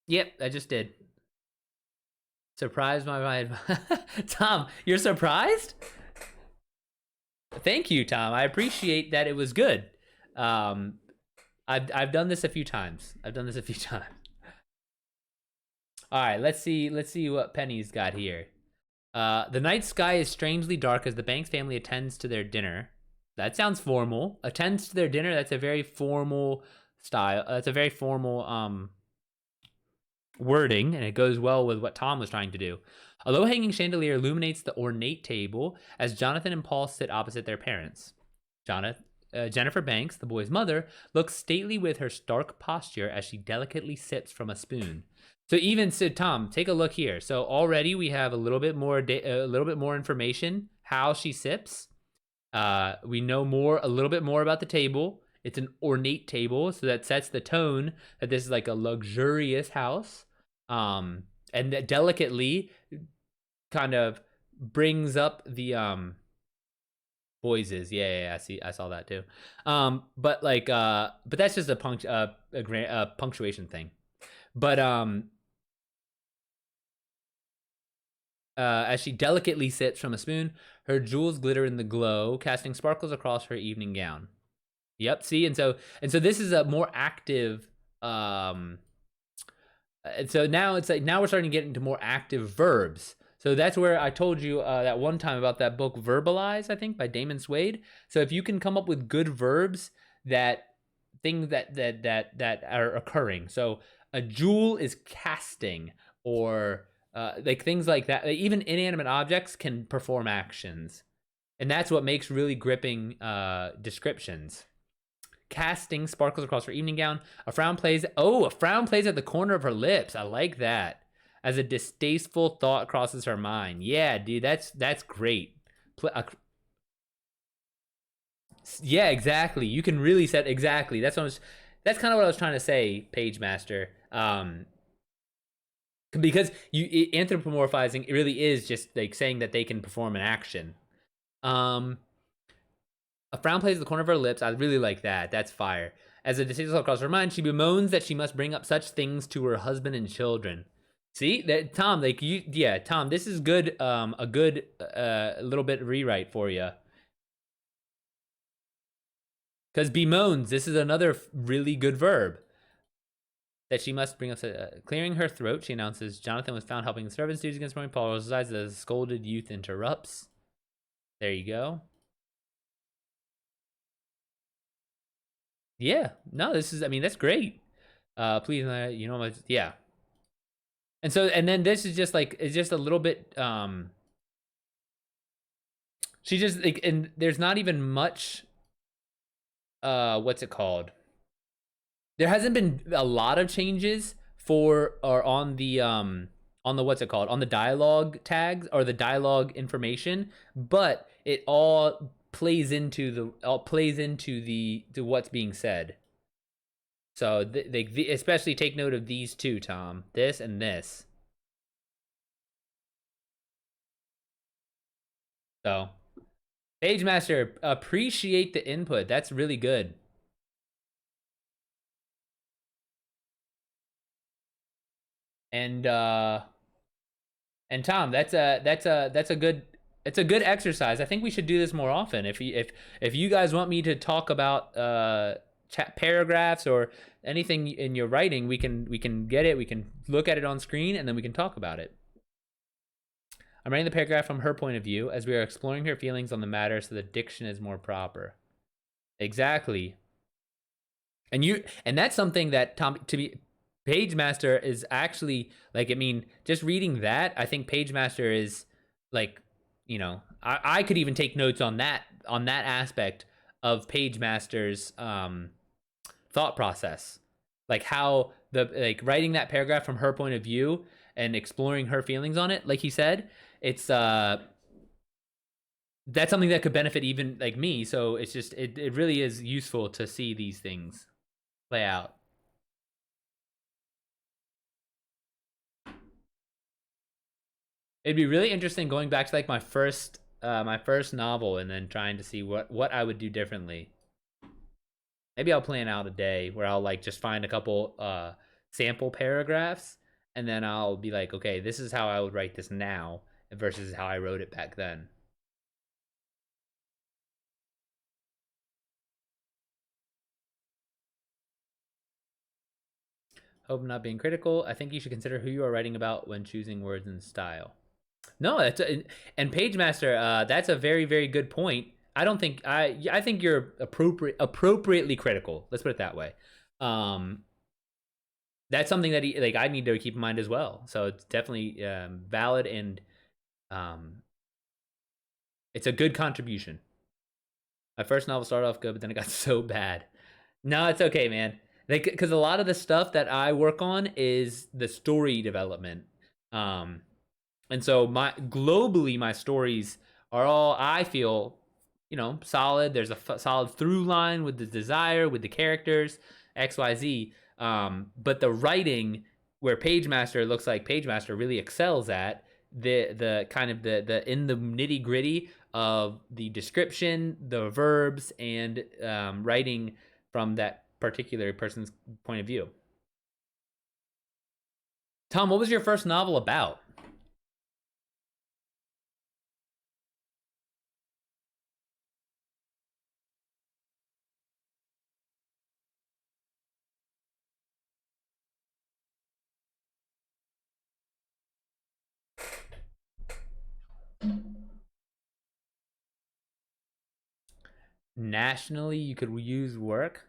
Yep, I just did. Surprised my mind. Tom, you're surprised? Thank you, Tom. I appreciate that. It was good. Um, I've done this a few times. All right, let's see what Penny's got here. The night sky is strangely dark as the Banks family attends to their dinner. That sounds formal. Attends to their dinner. That's a very formal style. That's a very formal wording, and it goes well with what Tom was trying to do. A low-hanging chandelier illuminates the ornate table as Jonathan and Paul sit opposite their parents. Jennifer Banks, the boy's mother, looks stately with her stark posture as she delicately sips from a spoon. So Tom, take a look here. So already we have a little bit more information how she sips. We know a little bit more about the table. It's an ornate table, so that sets the tone that this is like a luxurious house. And that delicately kind of brings up the Boyses. Yeah, I see. I saw that too. But like, but that's just a punctuation thing. But as she delicately sips from a spoon, her jewels glitter in the glow, casting sparkles across her evening gown. Yep. See, and so this is a more active. And so now it's like now we're starting to get into more active verbs. So that's where I told you that one time about that book Verbalize, I think, by Damon Suede. So if you can come up with good verbs that things that are occurring. So a jewel is casting, or like things like that. Like even inanimate objects can perform actions, and that's what makes really gripping descriptions. Casting sparkles across her evening gown. A frown plays. Oh, a frown plays at the corner of her lips. I like that. As a distasteful thought crosses her mind. Yeah, dude, that's great. Yeah, exactly. You can really set exactly. That's kind of what I was trying to say, Page Master. Because anthropomorphizing, it really is just like saying that they can perform an action. Um, a frown plays at the corner of her lips. I really like that. That's fire. As a distasteful across her mind, she bemoans that she must bring up such things to her husband and children. See that, Tom? Like you, yeah, Tom. This is good. A good little bit rewrite for you. Because bemoans. This is another really good verb. That she must bring up. Clearing her throat, she announces Jonathan was found helping the servants' duties against morning. Paul decides the scolded youth interrupts. There you go. Yeah. No, this is. I mean, that's great. Please, yeah. And then this is just like it's just a little bit. She just like, and there's not even much. What's it called? There hasn't been a lot of changes for or on the what's it called, on the dialogue tags or the dialogue information, but it all plays into the to what's being said. So they especially take note of these two, Tom. This and this. So Page Master, appreciate the input. That's really good. And Tom, that's a good it's a good exercise. I think we should do this more often. If you guys want me to talk about paragraphs or anything in your writing, we can get it. We can look at it on screen and then we can talk about it. I'm writing the paragraph from her point of view as we are exploring her feelings on the matter, so the diction is more proper. Exactly. And that's something that Tom to be Page Master is actually like, I mean, just reading that, I think Page Master is like, I could even take notes on that aspect of Page Master's thought process. Like how like writing that paragraph from her point of view and exploring her feelings on it, like he said, it's that's something that could benefit even like me. So it's just it really is useful to see these things play out. It'd be really interesting going back to like my first novel and then trying to see what I would do differently. Maybe I'll plan out a day where I'll like just find a couple sample paragraphs and then I'll be like, okay, this is how I would write this now versus how I wrote it back then. Hope I'm not being critical. I think you should consider who you are writing about when choosing words and style. No, and Page Master, that's a very very good point. I don't think I think you're appropriately critical. Let's put it that way. Um, that's something that like I need to keep in mind as well. So it's definitely valid and um, it's a good contribution. My first novel started off good, but then it got so bad. No, it's okay, man. Like, because a lot of the stuff that I work on is the story development. Um, and so my stories are all, I feel, solid. There's a solid through line with the desire, with the characters, XYZ. But the writing, where Page Master looks like Page Master really excels at, the kind of the in the nitty gritty of the description, the verbs, and writing from that particular person's point of view. Tom, what was your first novel about? Nationally, you could use work.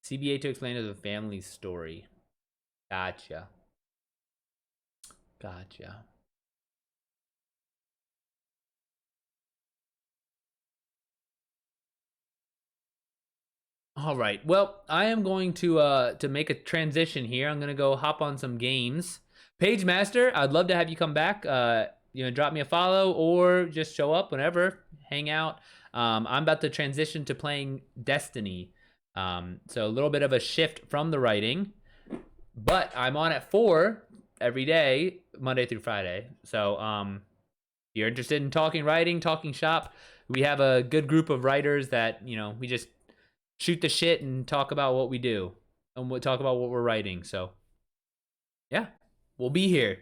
CBA to explain as a family story. Gotcha. Gotcha. All right. Well, I am going to make a transition here. I'm gonna go hop on some games. Page Master, I'd love to have you come back. Drop me a follow or just show up whenever, hang out. I'm about to transition to playing Destiny. So a little bit of a shift from the writing, but I'm on at 4 every day, Monday through Friday. So if you're interested in talking writing, talking shop, we have a good group of writers that we just shoot the shit and talk about what we do and we'll talk about what we're writing. So yeah, we'll be here.